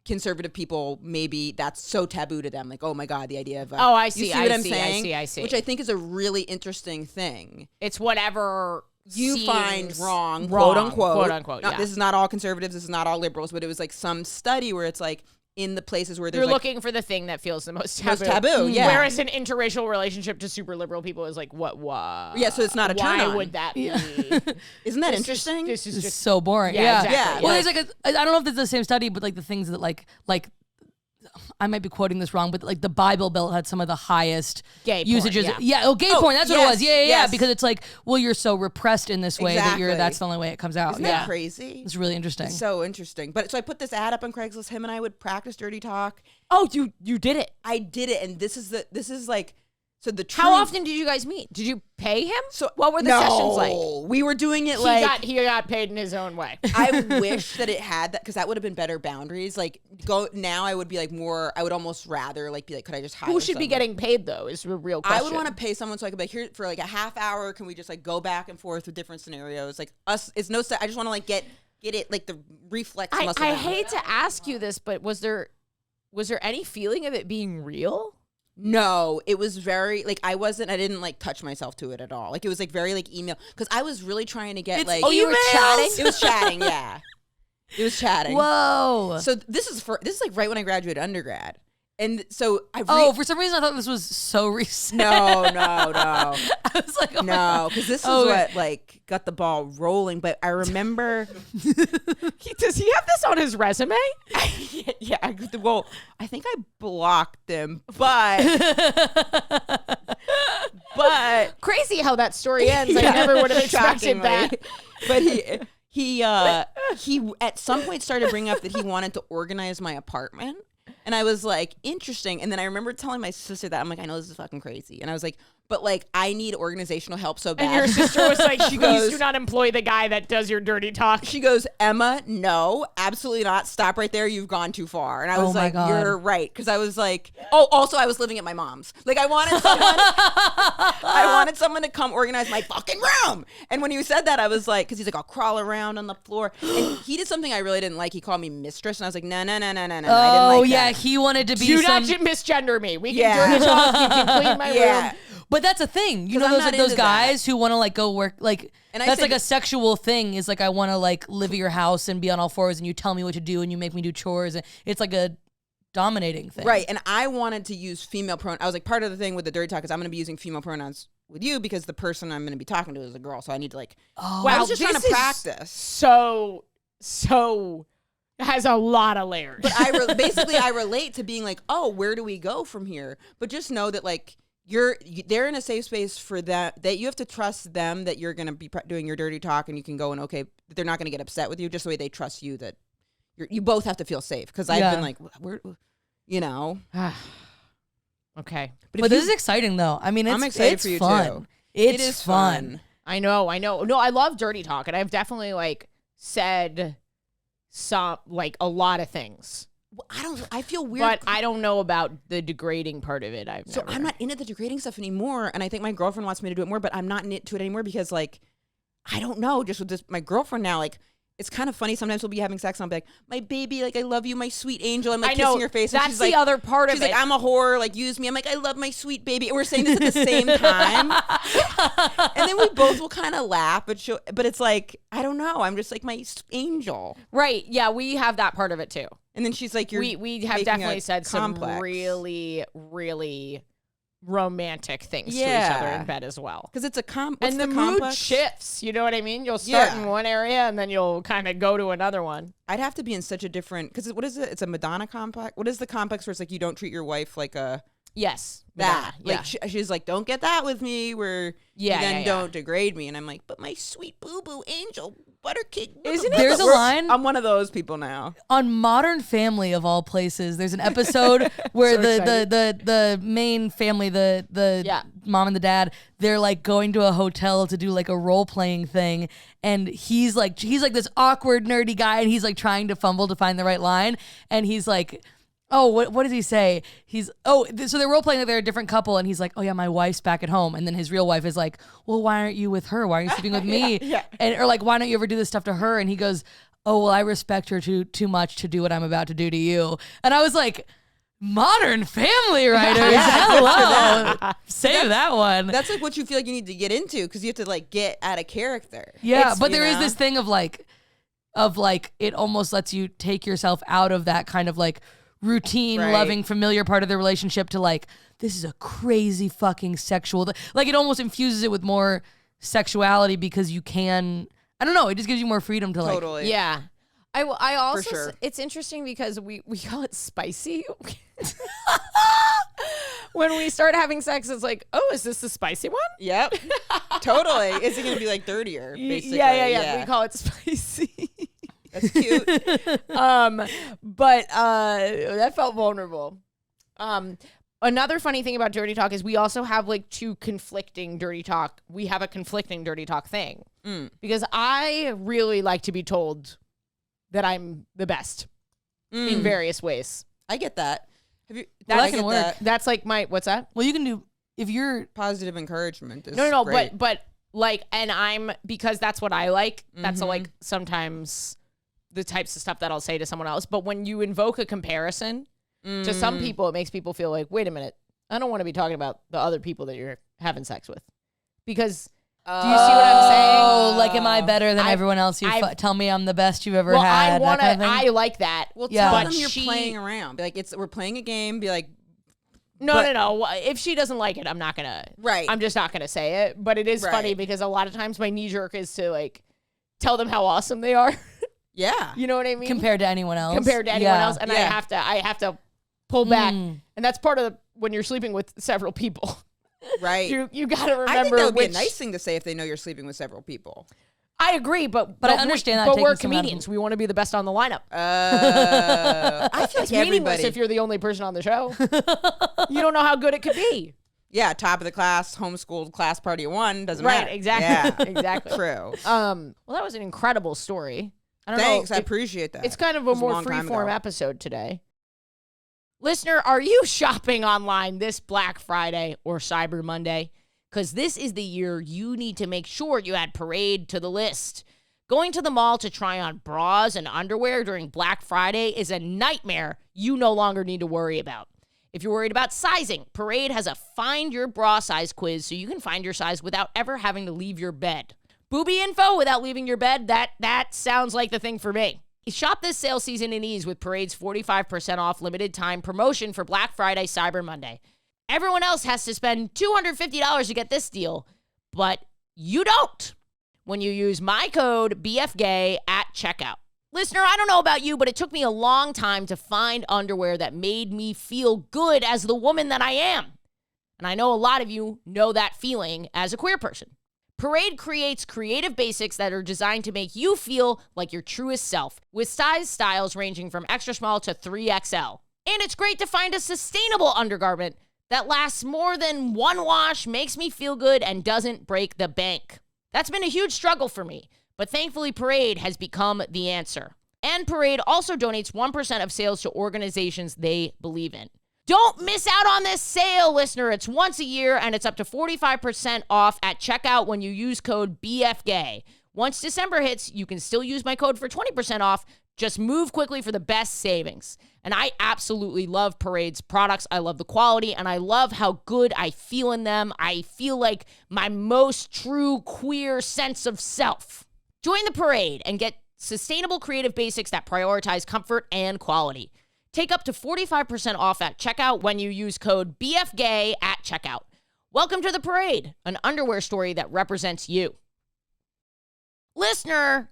Conservative people, maybe that's so taboo to them. Like, oh my God, the idea of I see. you see what I I'm see. saying? I see. Which I think is a really interesting thing. It's whatever You seems find wrong, wrong, quote unquote. quote unquote. Not, Yeah. This is not all conservatives. This is not all liberals. But it was like some study where it's like in the places where there's You're like looking for the thing that feels the most taboo. most taboo. Yeah. Whereas an interracial relationship to super liberal people is like, what? Yeah, so it's not a turn Why on. would that be? Isn't that interesting? This is It's just so boring. Yeah, Yeah. exactly. Well, there's like I don't know if it's the same study, but like the things that like I might be quoting this wrong, but like the Bible Belt had some of the highest Gay porn, usages. yeah. Gay porn. That's what it yes, was. Yeah, yes. because it's like, well, you're so repressed in this way that Exactly. that's the only way it comes out. Isn't yeah, that crazy? it's really interesting. So interesting. But so I put this ad up on Craigslist. Him and I would practice dirty talk. Oh, you did it. I did it, and this is like so the How truth- often did you guys meet? Did you pay him? So what were the sessions like? We were doing it He got paid in his own way. I wish that it had that because that would have been better boundaries. Like now, I would be like more. I would almost rather like be like, could I just hire? Who should be someone? getting paid though? Is a real question. I would want to pay someone so I could be like, here for like a half hour. Can we just like go back and forth with different scenarios? Like us, it's no. I just want to like get it like the reflex muscle. I memory. hate to ask you this, but was there any feeling of it being real? No, it was very like I didn't like touch myself to it at all. Like it was like very like email because I was really trying to get like. Oh, you were chatting? It was chatting, yeah. It was chatting. Whoa. So this is like right when I graduated undergrad, and so I. For some reason I thought this was so recent. No. I was like, oh my No, God. because this is Oh, what like got the ball rolling. But I remember. Does he have this on his resume? Yeah. Well, I think I blocked them, but Crazy how that story ends. I never would have expected that. But he at some point started bringing up that he wanted to organize my apartment. And I was like, interesting. And then I remember telling my sister that I'm like, I know this is fucking crazy. And I was like, but like I need organizational help so bad. And your sister was like, She please goes- do not employ the guy that does your dirty talk. She goes, Emma, no, absolutely not. Stop right there. You've gone too far. And I was my like, God. you're right. Because I was like, oh, also I was living at my mom's. Like I wanted someone to come organize my fucking room. And when he said that, I was like, because he's like, I'll crawl around on the floor. And he did something I really didn't like. He called me mistress. And I was like, no. I didn't Oh like yeah, that. he wanted to be Do some. not misgender me. We can Yeah. dirty talk. You can clean my room. But that's a thing. You 'Cause know I'm those not those into guys who want to like go work like And I that's said- like a sexual thing. Is like I want to like live at your house and be on all fours and you tell me what to do and you make me do chores and it's like a dominating thing. Right. And I wanted to use female pronouns. I was like, part of the thing with the dirty talk is I'm going to be using female pronouns with you because the person I'm going to be talking to is a girl. So I need to like, Oh, I was just trying this to is practice. So has a lot of layers. But basically I relate to being like, oh, where do we go from here? But just know that like they're in a safe space for that you have to trust them that you're going to be doing your dirty talk and you can go and okay, they're not going to get upset with you just the way they trust you that you both have to feel safe. Because I've been like, where, you know. Okay. But this is exciting though. I mean, I'm excited it's for you fun. too. It is fun. I know. No, I love dirty talk, and I've definitely like said some like a lot of things, I feel weird. but I don't know about the degrading part of it. I'm not into the degrading stuff anymore, and I think my girlfriend wants me to do it more, but I'm not into it anymore because, like, I don't know. Just with this, my girlfriend now, like, it's kind of funny. Sometimes we'll be having sex, and I'll be like, "My baby, like, I love you, my sweet angel." I'm like kissing her face. And That's she's the like, other part of she's it. like, "I'm a whore. Like, use me." I'm like, "I love my sweet baby." And we're saying this at the same time, and then we both will kind of laugh, but it's like, I don't know. I'm just like my angel, Right? Yeah, we have that part of it too. and then she's like, "You're." We have making definitely a said complex. some really, really romantic things to each Yeah. other in bed as well. because it's a And the mood complex? shifts. You know what I mean? You'll start Yeah. in one area and then you'll kind of go to another one. I'd have to be in such a different because what is it? It's a Madonna complex. What is the complex where it's like you don't treat your wife like a Yes. that? Yeah. Like she's like, don't get that with me. Where Yeah, you then yeah. don't degrade me, and I'm like, but my sweet boo boo angel butter cake. Isn't it? There's a line I'm one of those people now. on Modern Family of all places. There's an episode where So the main family, the Yeah. mom and the dad, they're like going to a hotel to do like a role playing thing, and he's like this awkward nerdy guy, and he's like trying to fumble to find the right line, and he's like, oh, what does he say? So they're role playing that they're a different couple, and he's like, oh yeah, my wife's back at home, and then his real wife is like, well, why aren't you with her? Why are you sleeping with me? Yeah. And or like, why don't you ever do this stuff to her? And he goes, oh well, I respect her too much to do what I'm about to do to you. And I was like, Modern Family writers, hello, save that one. That's like what you feel like you need to get into because you have to like get out of character. Yeah, It's, but you there is know? this thing of like it almost lets you take yourself out of that kind of like routine, Right. loving, familiar part of the relationship to like, this is a crazy fucking sexual, like it almost infuses it with more sexuality because you can, I don't know, it just gives you more freedom to like, Totally. Yeah. I also, sure. it's interesting because we call it spicy. When we start having sex, it's like, oh, is this the spicy one? Yep. Totally. Is it gonna be like dirtier? Basically. Yeah. We call it spicy. That's cute. But that felt vulnerable. Another funny thing about dirty talk is we also have like two conflicting dirty talk. We have a conflicting dirty talk thing because I really like to be told that I'm the best in various ways. I get that. Have you? That I can get work. that. That's like what's that? well, you can do, if you're, Positive encouragement is No, great. but like, and I'm, because that's what I like. That's like sometimes the types of stuff that I'll say to someone else. But when you invoke a comparison to some people, it makes people feel like, wait a minute, I don't want to be talking about the other people that you're having sex with. Because do you see what I'm saying? oh, like, am I better than I've- everyone else? Tell me I'm the best you've ever Well, had. I that want to, kind of thing? I like that. Well, Yeah. tell But them you're she- playing around. Be like, we're playing a game. Be like, No. If she doesn't like it, I'm not going to. Right. I'm just not going to say it. But it is funny Right. because a lot of times my knee jerk is to like tell them how awesome they are. yeah. You know what I mean? compared to anyone else. Compared to anyone Yeah. else. And Yeah. I have to pull back. Mm. And that's part of when you're sleeping with several people. Right. You got to remember I think that would be a which. nice thing to say if they know you're sleeping with several people. I agree, but I understand that But taking we're some out of comedians. We want to be the best on the lineup. I feel It's like meaningless everybody. if you're the only person on the show. You don't know how good it could be. Yeah, top of the class, homeschooled class party of one, doesn't Right, matter. exactly. Yeah. Exactly. True. Well, that was an incredible story. I don't Thanks, know. I appreciate that. It's kind of It a was more long time freeform ago. episode today. Listener, are you shopping online this Black Friday or Cyber Monday? Because this is the year you need to make sure you add Parade to the list. Going to the mall to try on bras and underwear during Black Friday is a nightmare you no longer need to worry about. If you're worried about sizing, Parade has a Find Your Bra Size quiz so you can find your size without ever having to leave your bed. Booby info without leaving your bed, that sounds like the thing for me. Shop this sale season in ease with Parade's 45% off limited time promotion for Black Friday, Cyber Monday. Everyone else has to spend $250 to get this deal, but you don't when you use my code BFGAY at checkout. Listener, I don't know about you, but it took me a long time to find underwear that made me feel good as the woman that I am. And I know a lot of you know that feeling as a queer person. Parade creates creative basics that are designed to make you feel like your truest self, with size styles ranging from extra small to 3XL. And it's great to find a sustainable undergarment that lasts more than one wash, makes me feel good, and doesn't break the bank. That's been a huge struggle for me, but thankfully Parade has become the answer. And Parade also donates 1% of sales to organizations they believe in. Don't miss out on this sale, listener. It's once a year, and it's up to 45% off at checkout when you use code BFGAY. Once December hits, you can still use my code for 20% off. Just move quickly for the best savings. And I absolutely love Parade's products. I love the quality, and I love how good I feel in them. I feel like my most true queer sense of self. Join the Parade and get sustainable creative basics that prioritize comfort and quality. Take up to 45% off at checkout when you use code BFGAY at checkout. Welcome to the Parade, an underwear story that represents you. Listener,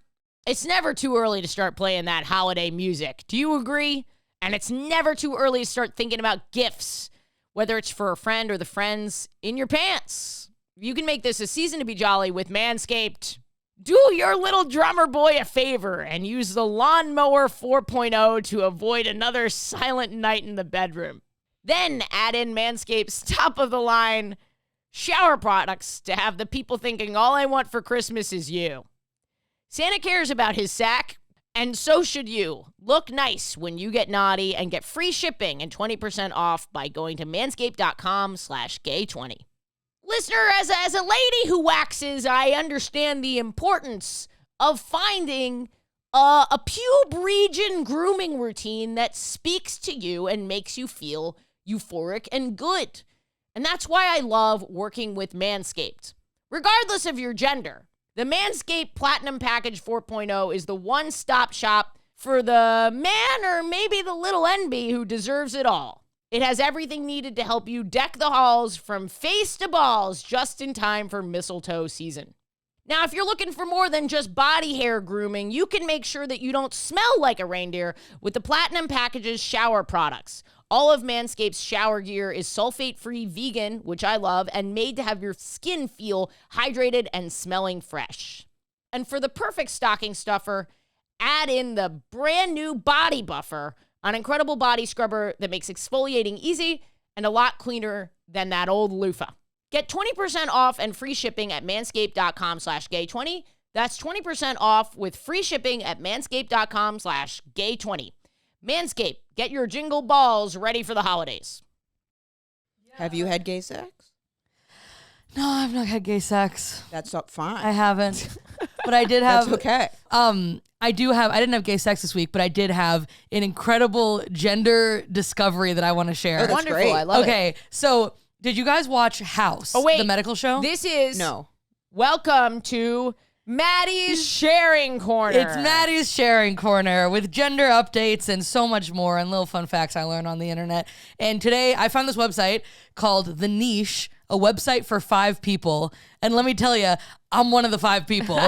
it's never too early to start playing that holiday music. Do you agree? And it's never too early to start thinking about gifts, whether it's for a friend or the friends in your pants. You can make this a season to be jolly with Manscaped. Do your little drummer boy a favor and use the Lawnmower 4.0 to avoid another silent night in the bedroom. Then add in Manscaped's top-of-the-line shower products to have the people thinking all I want for Christmas is you. Santa cares about his sack, and so should you. Look nice when you get naughty and get free shipping and 20% off by going to manscaped.com/gay20. Listener, as a lady who waxes, I understand the importance of finding a pube region grooming routine that speaks to you and makes you feel euphoric and good. And that's why I love working with Manscaped. Regardless of your gender, the Manscaped Platinum Package 4.0 is the one-stop shop for the man or maybe the little NB who deserves it all. It has everything needed to help you deck the halls from face to balls just in time for mistletoe season. Now, if you're looking for more than just body hair grooming, you can make sure that you don't smell like a reindeer with the Platinum Package's shower products. All of Manscaped's shower gear is sulfate-free vegan, which I love, and made to have your skin feel hydrated and smelling fresh. And for the perfect stocking stuffer, add in the brand new Body Buffer, an incredible body scrubber that makes exfoliating easy and a lot cleaner than that old loofah. Get 20% off and free shipping at manscaped.com/gay20. That's 20% off with free shipping at manscaped.com/gay20. Manscaped, get your jingle balls ready for the holidays. Have you had gay sex? No, I've not had gay sex. That's fine. I haven't. But I did have. That's okay. I didn't have gay sex this week, but I did have an incredible gender discovery that I want to share. Oh, that's Wonderful. great. I love it. Okay, so did you guys watch House? Oh, wait. The medical show? This is No. welcome to Maddie's Sharing Corner. It's Maddie's Sharing Corner with gender updates and so much more and little fun facts I learned on the internet. And today I found this website called The Niche, a website for 5 people. And let me tell you, I'm one of the 5 people.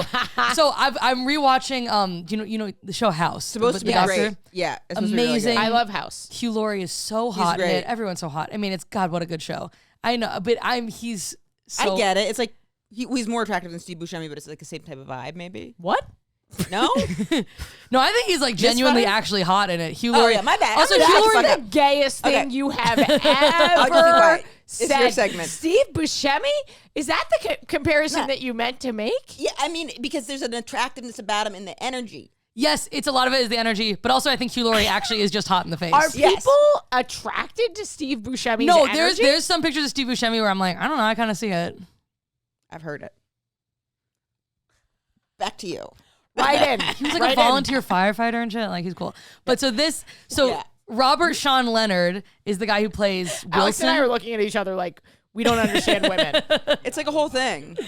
So I'm rewatching, you know the show House. Supposed to be great. Yeah. It's supposed to be really Amazing. good. I love House. Hugh Laurie is so hot in great. it. Everyone's so hot. I mean, it's God, what a good show. I know, but he's so. I get it. It's like he's more attractive than Steve Buscemi, but it's like the same type of vibe, maybe. What? No? No, I think he's like genuinely vibe? actually hot in it. Hugh Oh, Laurie. yeah, my bad. Also, I'm Hugh gonna Laurie. shut The gayest thing Okay. you have I'll just be ever quiet. said, your segment. Steve Buscemi? Is that the comparison that you meant to make? Yeah, I mean, because there's an attractiveness about him in the energy. Yes, it's a lot of it is the energy, but also I think Hugh Laurie actually is just hot in the face. Are people attracted to Steve Buscemi's No, energy? there's some pictures of Steve Buscemi where I'm like, I don't know, I kind of see it. I've heard it. Back to you. Right in. He was like a volunteer firefighter and shit. Like, he's cool. But Yeah. Robert Sean Leonard is the guy who plays Wilson. Alex and I are looking at each other like we don't understand women. It's like a whole thing.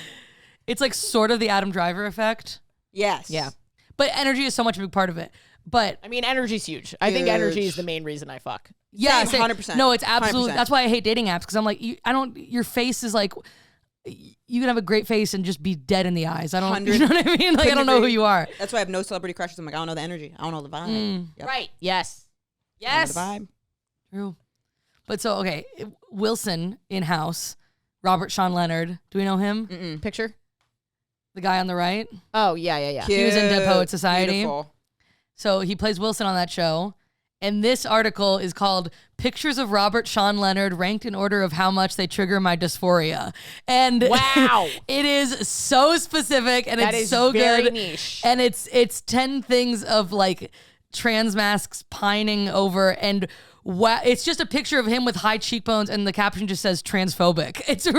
It's like sort of the Adam Driver effect. Yes. Yeah. But energy is so much a big part of it. But I mean, energy's huge. I think energy is the main reason I fuck. yeah, Same, 100%. No, it's absolutely. 100%. That's why I hate dating apps because I'm like, your face is like, you can have a great face and just be dead in the eyes. I don't, you know what I mean? Like, I don't know who you are. That's why I have no celebrity crushes. I'm like, I don't know the energy. I don't know the vibe. Yep. Right. Yes. I don't know Yes. the vibe. True. But so, okay, Wilson in House, Robert Sean Leonard. Do we know him? Picture. The guy on the right? Oh yeah. He was in Dead Poet Society. Beautiful. So he plays Wilson on that show. And this article is called Pictures of Robert Sean Leonard Ranked in Order of How Much They Trigger My Dysphoria. And Wow. it is so specific and That it's is so very good. niche. And it's 10 things of like trans masks pining over and wow, it's just a picture of him with high cheekbones and the caption just says transphobic. It's a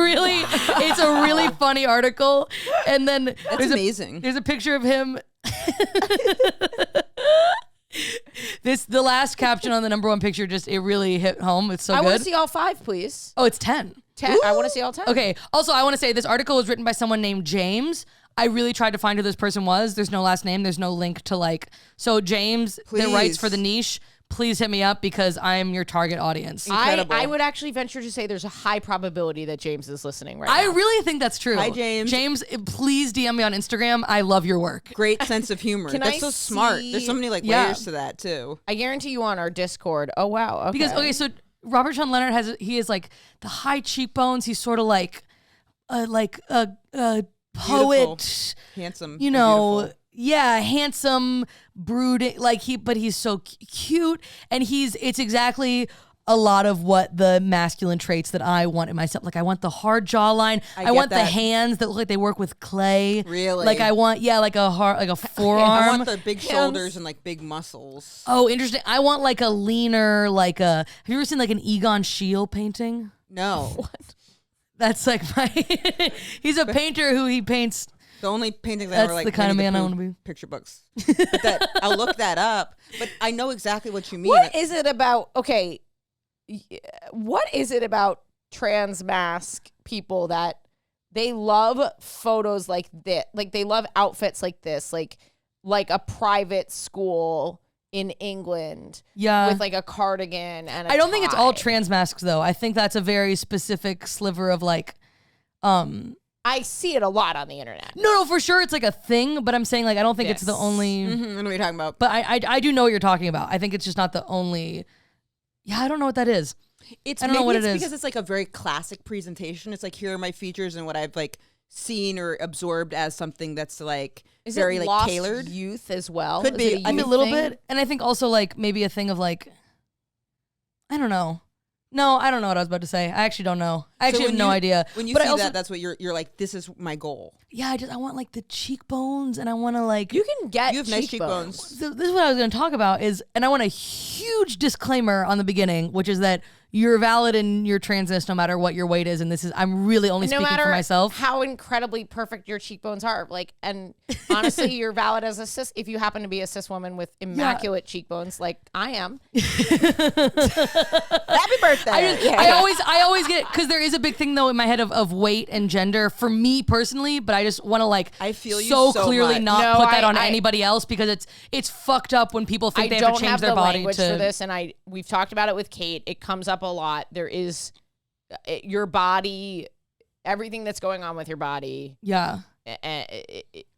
really funny article. And then That's amazing. there's a picture of him. The last caption on the number one picture it really hit home. It's so I good. want to see all 5, please. Oh, it's 10. 10. I want to see all 10. Okay. Also, I want to say this article was written by someone named James. I really tried to find who this person was. There's no last name. There's no link to like. So James that writes for The Niche, please hit me up because I am your target audience. Incredible. I would actually venture to say there's a high probability that James is listening right I now. really think that's true. Hi, James. James, please DM me on Instagram. I love your work. Great sense of humor. Can That's I so smart. see- There's so many like Yeah. layers to that too. I guarantee you on our Discord. Oh wow. Okay. Because so Robert Sean Leonard he is like the high cheekbones. He's sort of like a poet, Handsome. you and know. beautiful. Yeah, handsome, brooding, but he's so cute, and it's exactly a lot of what the masculine traits that I want in myself. Like I want the hard jawline. I get want the that. hands that look like they work with clay. Really? Like I want, like a forearm. I want the big shoulders and like big muscles. Oh, interesting. I want like a leaner, have you ever seen like an Egon Schiele painting? No. That's like he's a painter who he paints. The only paintings I That's were like the kind of Winnie the man I Pooh wanna be. Picture books. But I'll look that up. But I know exactly what you mean. what is it about? Okay, what is it about trans mask people that they love photos like this? Like they love outfits like this, like a private school in England, Yeah. with like a cardigan and I don't think it's all tie. trans masks though. I think that's a very specific sliver of like, I see it a lot on the internet. no, for sure it's like a thing, but I'm saying like I don't think it's the This. only. I know what you're talking about. But I do know what you're talking about. I think it's just not the only. Yeah, I don't know what that is. It's I don't know maybe what it's it is. because it's like a very classic presentation. It's like here are my features and what I've like seen or absorbed as something that's like Is very it like lost tailored. youth as well? Could Is be. it I mean, A youth little thing? bit, and I think also like maybe a thing of like, I don't know. No, I don't know what I was about to say. I actually don't know. I actually So have no idea. When you but see I also, that, that's what you're like. This is my goal. yeah, I want like the cheekbones, and I want to like. You can get You have nice cheekbones. So this is what I was going to talk about and I want a huge disclaimer on the beginning, which is that you're valid in your transness no matter what your weight is, and I'm really only No speaking matter for myself. how incredibly perfect your cheekbones are, like, and honestly, you're valid as a cis. If you happen to be a cis woman with immaculate cheekbones, like I am, Happy birthday! I always get because there is a big thing though in my head of weight and gender for me personally, but I just want to like I feel you so so clearly much. not No, put that on I- anybody else because it's fucked up when people think I they have don't to change have their the body language to for this, and we've talked about it with Kate. It comes up a lot. There is your body, everything that's going on with your body. yeah.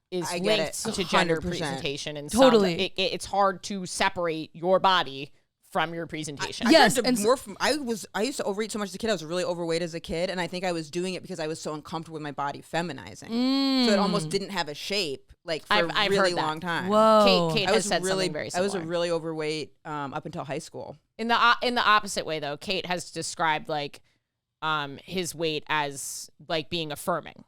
Is I get linked it. to gender 100%. presentation, and Totally. it's hard to separate your body from your presentation. Yes, tried to and I used to overeat so much as a kid. I was really overweight as a kid, and I think I was doing it because I was so uncomfortable with my body feminizing. So it almost didn't have a shape like for I've a really heard that. long time. Whoa. Kate I has was said really something very I similar. was a really overweight up until high school. In the opposite way, though, Kate has described like his weight as like being affirming.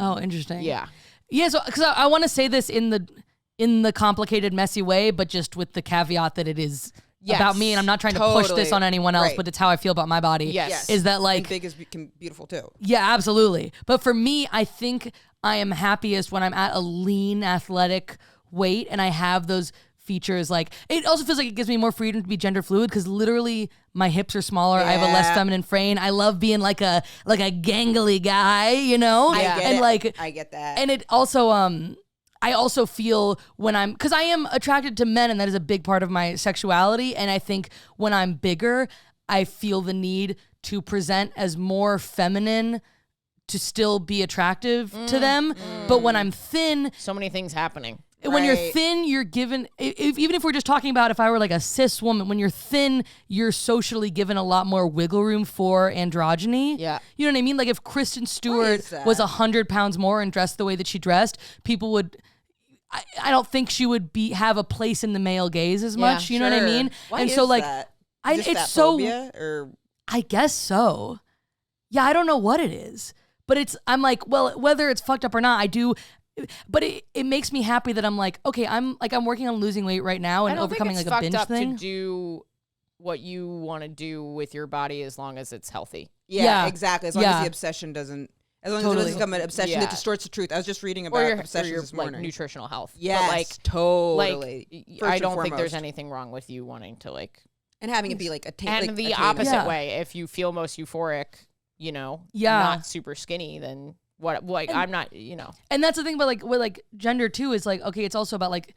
Oh, interesting. Yeah. Yeah, so because I want to say this in the complicated, messy way, but just with the caveat that it is about me, and I'm not trying to push this on anyone else, but it's how I feel about my body. Yes. Is that like... And big is beautiful too. Yeah, absolutely. But for me, I think I am happiest when I'm at a lean, athletic weight, and I have those features. Like, it also feels like it gives me more freedom to be gender fluid, because literally my hips are smaller. I have a less feminine frame. I love being like a gangly guy, you know? I get that. And it also, I also feel when because I am attracted to men, and that is a big part of my sexuality. And I think when I'm bigger, I feel the need to present as more feminine to still be attractive to them. But when I'm thin, So many things happening. when you're thin, you're given, even if we're just talking about if I were like a cis woman, when you're thin, you're socially given a lot more wiggle room for androgyny. Yeah. You know what I mean? Like if Kristen Stewart was 100 pounds more and dressed the way that she dressed, people would, I don't think she would have a place in the male gaze as much. You know what I mean? Why and is so like, that? it's so, or I guess so. Yeah, I don't know what it is, but I'm like, well, whether it's fucked up or not, I do. But it makes me happy that I'm like, okay, I'm working on losing weight right now and overcoming like a binge thing. To do what you want to do with your body as long as it's healthy. Yeah, exactly. As long as the obsession doesn't, as long as it doesn't become an obsession that distorts the truth. I was just reading about obsessions this morning. Like nutritional health. Yes, but like, totally. I don't think there's anything wrong with you wanting to like, and having it be like and the opposite way. If you feel most euphoric, you know, not super skinny, then what? Like I'm not, you know. And that's the thing about like with like gender too is like, okay, it's also about like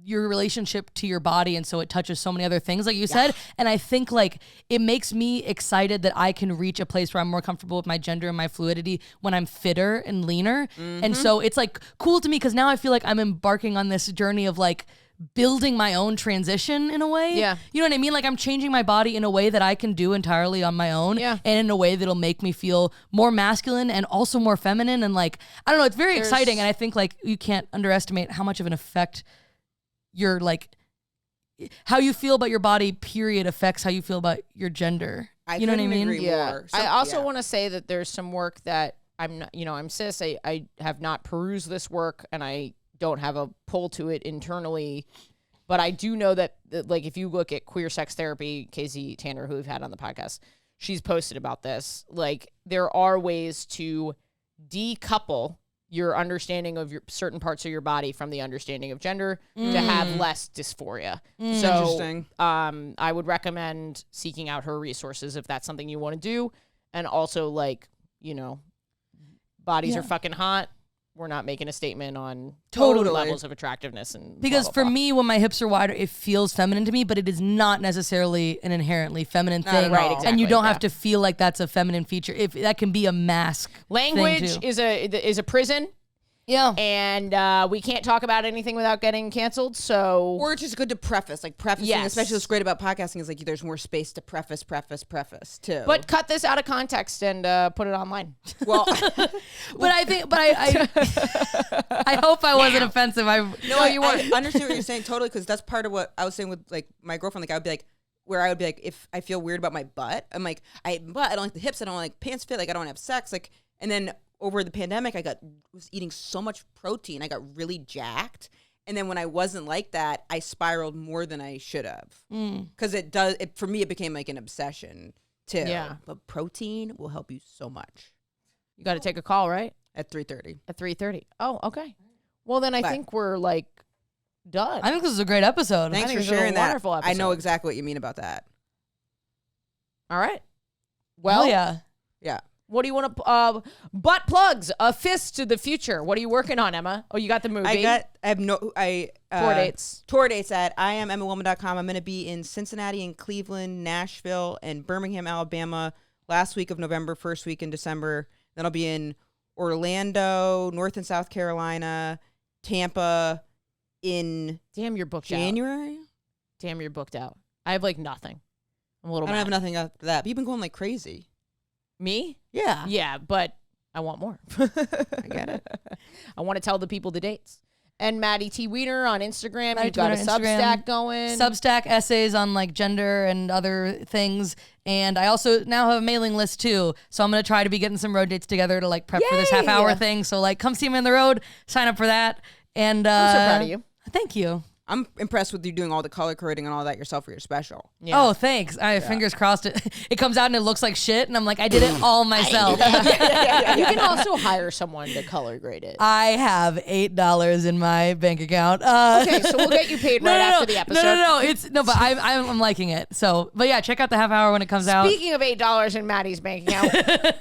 your relationship to your body, and so it touches so many other things, like you said. And I think like it makes me excited that I can reach a place where I'm more comfortable with my gender and my fluidity when I'm fitter and leaner. And so it's like cool to me because now I feel like I'm embarking on this journey of like building my own transition in a way. Yeah. You know what I mean? Like I'm changing my body in a way that I can do entirely on my own. Yeah. And in a way that'll make me feel more masculine and also more feminine. And like, I don't know, it's very exciting. And I think like you can't underestimate how much of an effect your like how you feel about your body period affects how you feel about your gender. You know what I mean? Yeah. I also want to say that there's some work that I'm not, you know, I'm cis. I have not perused this work and I don't have a pull to it internally, but I do know that like if you look at queer sex therapy, Casey Tanner, who we've had on the podcast, she's posted about this. Like there are ways to decouple your understanding of your certain parts of your body from the understanding of gender to have less dysphoria. So I would recommend seeking out her resources if that's something you want to do. And also like, you know, bodies are fucking hot. We're not making a statement on total levels of attractiveness and because blah, blah, for blah. me, when my hips are wider, it feels feminine to me, but it is not necessarily an inherently feminine thing. Right, exactly. And you don't have to feel like that's a feminine feature. If that can be a mask. Language thing too. is a prison. Yeah. And we can't talk about anything without getting canceled. So or it's just good to preface, like prefacing, especially what's great about podcasting is like there's more space to preface too. But cut this out of context and put it online. Well, but I hope I wasn't offensive. No, you weren't. I understand what you're saying totally, because that's part of what I was saying with like my girlfriend. Like I would be like, where I would be like, if I feel weird about my butt, I'm like, I don't like the hips, I don't like pants fit, like I don't have sex, like, and then over the pandemic, was eating so much protein, I got really jacked. And then when I wasn't like that, I spiraled more than I should have. Because for me, it became like an obsession too. Yeah. But protein will help you so much. You got to take a call, right? At 3:30. At 3:30. Oh, okay. Well, then I think we're like done. I think this is a great episode. Thanks for sharing that. Wonderful episode. I know exactly what you mean about that. All right. Well, yeah. What do you want to butt plugs? A fist to the future. What are you working on, Emma? Oh, you got the movie. Tour dates. Tour dates at IamEmmaWillmann.com. I'm going to be in Cincinnati and Cleveland, Nashville, and Birmingham, Alabama last week of November, first week in December. Then I'll be in Orlando, North and South Carolina, Tampa in Damn, you're booked January. out. Damn, you're booked out. I have like nothing. I'm a little I don't mad. have nothing after that. But you've been going like crazy. Me? Yeah. Yeah, but I want more. I get it. I want to tell the people the dates. And Maddie T. Wiener on Instagram. Maddie You've got a T. Wiener on Instagram. Substack going. Substack essays on like gender and other things. And I also now have a mailing list too. So I'm going to try to be getting some road dates together to like prep for this half-hour thing. So like come see me on the road, sign up for that. And I'm so proud of you. Thank you. I'm impressed with you doing all the color correcting and all that yourself for your special. Yeah. Oh, thanks. Fingers crossed. It comes out and it looks like shit. And I'm like, I did it all myself. You can also hire someone to color grade it. I have $8 in my bank account. Okay, so we'll get you paid right after the episode. But I'm liking it. So, but yeah, check out the half hour when it comes out. Speaking of $8 in Maddie's bank account,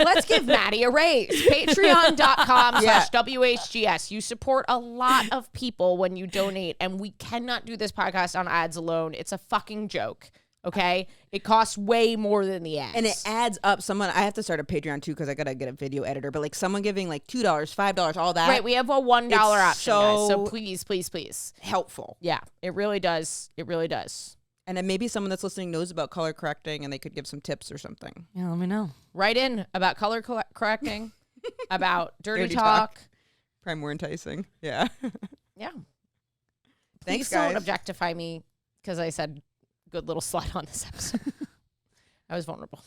let's give Maddie a raise. Patreon.com/WHGS. You support a lot of people when you donate, and we cannot do this podcast on ads alone. It's a fucking joke. Okay, it costs way more than the ads, And it adds up. I have to start a Patreon too because I gotta get a video editor. But like someone giving like $2, $5, all that. Right, we have a $1 option, guys. So please, helpful. yeah, it really does. It really does. And then maybe someone that's listening knows about color correcting and they could give some tips or something. Yeah, let me know. Write in about color correcting, about dirty talk. Probably more enticing. Yeah. Yeah. Thanks, Please don't guys. objectify me because I said good little slut on this episode. I was vulnerable.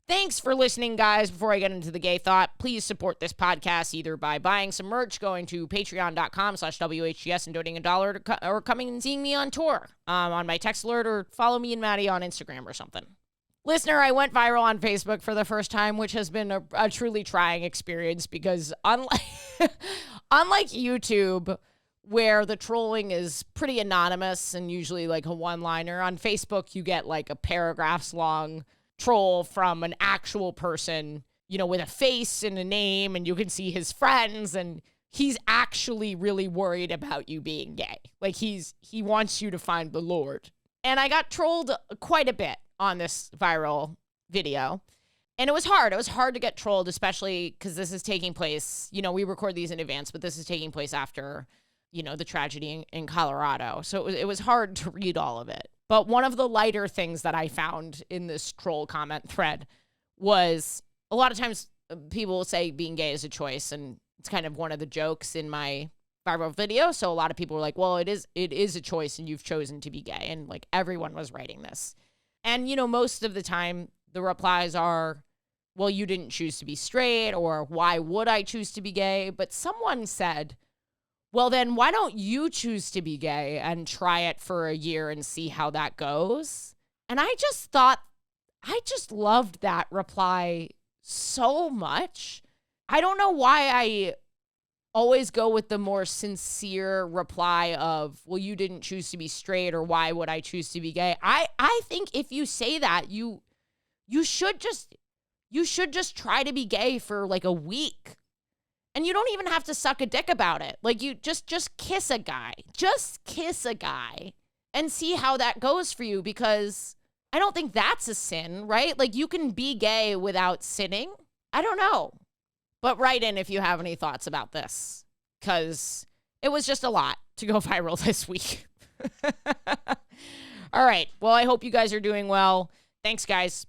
Thanks for listening, guys. Before I get into the gay thought, please support this podcast either by buying some merch, going to patreon.com/WHGS and donating $1 or coming and seeing me on tour on my text alert, or follow me and Maddie on Instagram or something. Listener, I went viral on Facebook for the first time, which has been a truly trying experience because unlike YouTube, where the trolling is pretty anonymous and usually like a one-liner, on Facebook you get like a paragraphs long troll from an actual person, you know, with a face and a name, and you can see his friends, and he's actually really worried about you being gay. Like he wants you to find the Lord. And I got trolled quite a bit on this viral video. And it was hard. It was hard to get trolled, especially because this is taking place, you know, we record these in advance, but this is taking place after, you know, the tragedy in Colorado. So it was hard to read all of it. But one of the lighter things that I found in this troll comment thread was a lot of times people will say being gay is a choice, and it's kind of one of the jokes in my viral video. So a lot of people were like, well, it is a choice and you've chosen to be gay. And like everyone was writing this. And, you know, most of the time the replies are, well, you didn't choose to be straight, or why would I choose to be gay? But someone said, well, then why don't you choose to be gay and try it for a year and see how that goes? And I just loved that reply so much. I don't know why I always go with the more sincere reply of, well, you didn't choose to be straight, or why would I choose to be gay? I think if you say that, you should just try to be gay for like a week. And you don't even have to suck a dick about it. Like, you just kiss a guy. Just kiss a guy and see how that goes for you, because I don't think that's a sin, right? Like, you can be gay without sinning. I don't know. But write in if you have any thoughts about this, because it was just a lot to go viral this week. All right. Well, I hope you guys are doing well. Thanks, guys.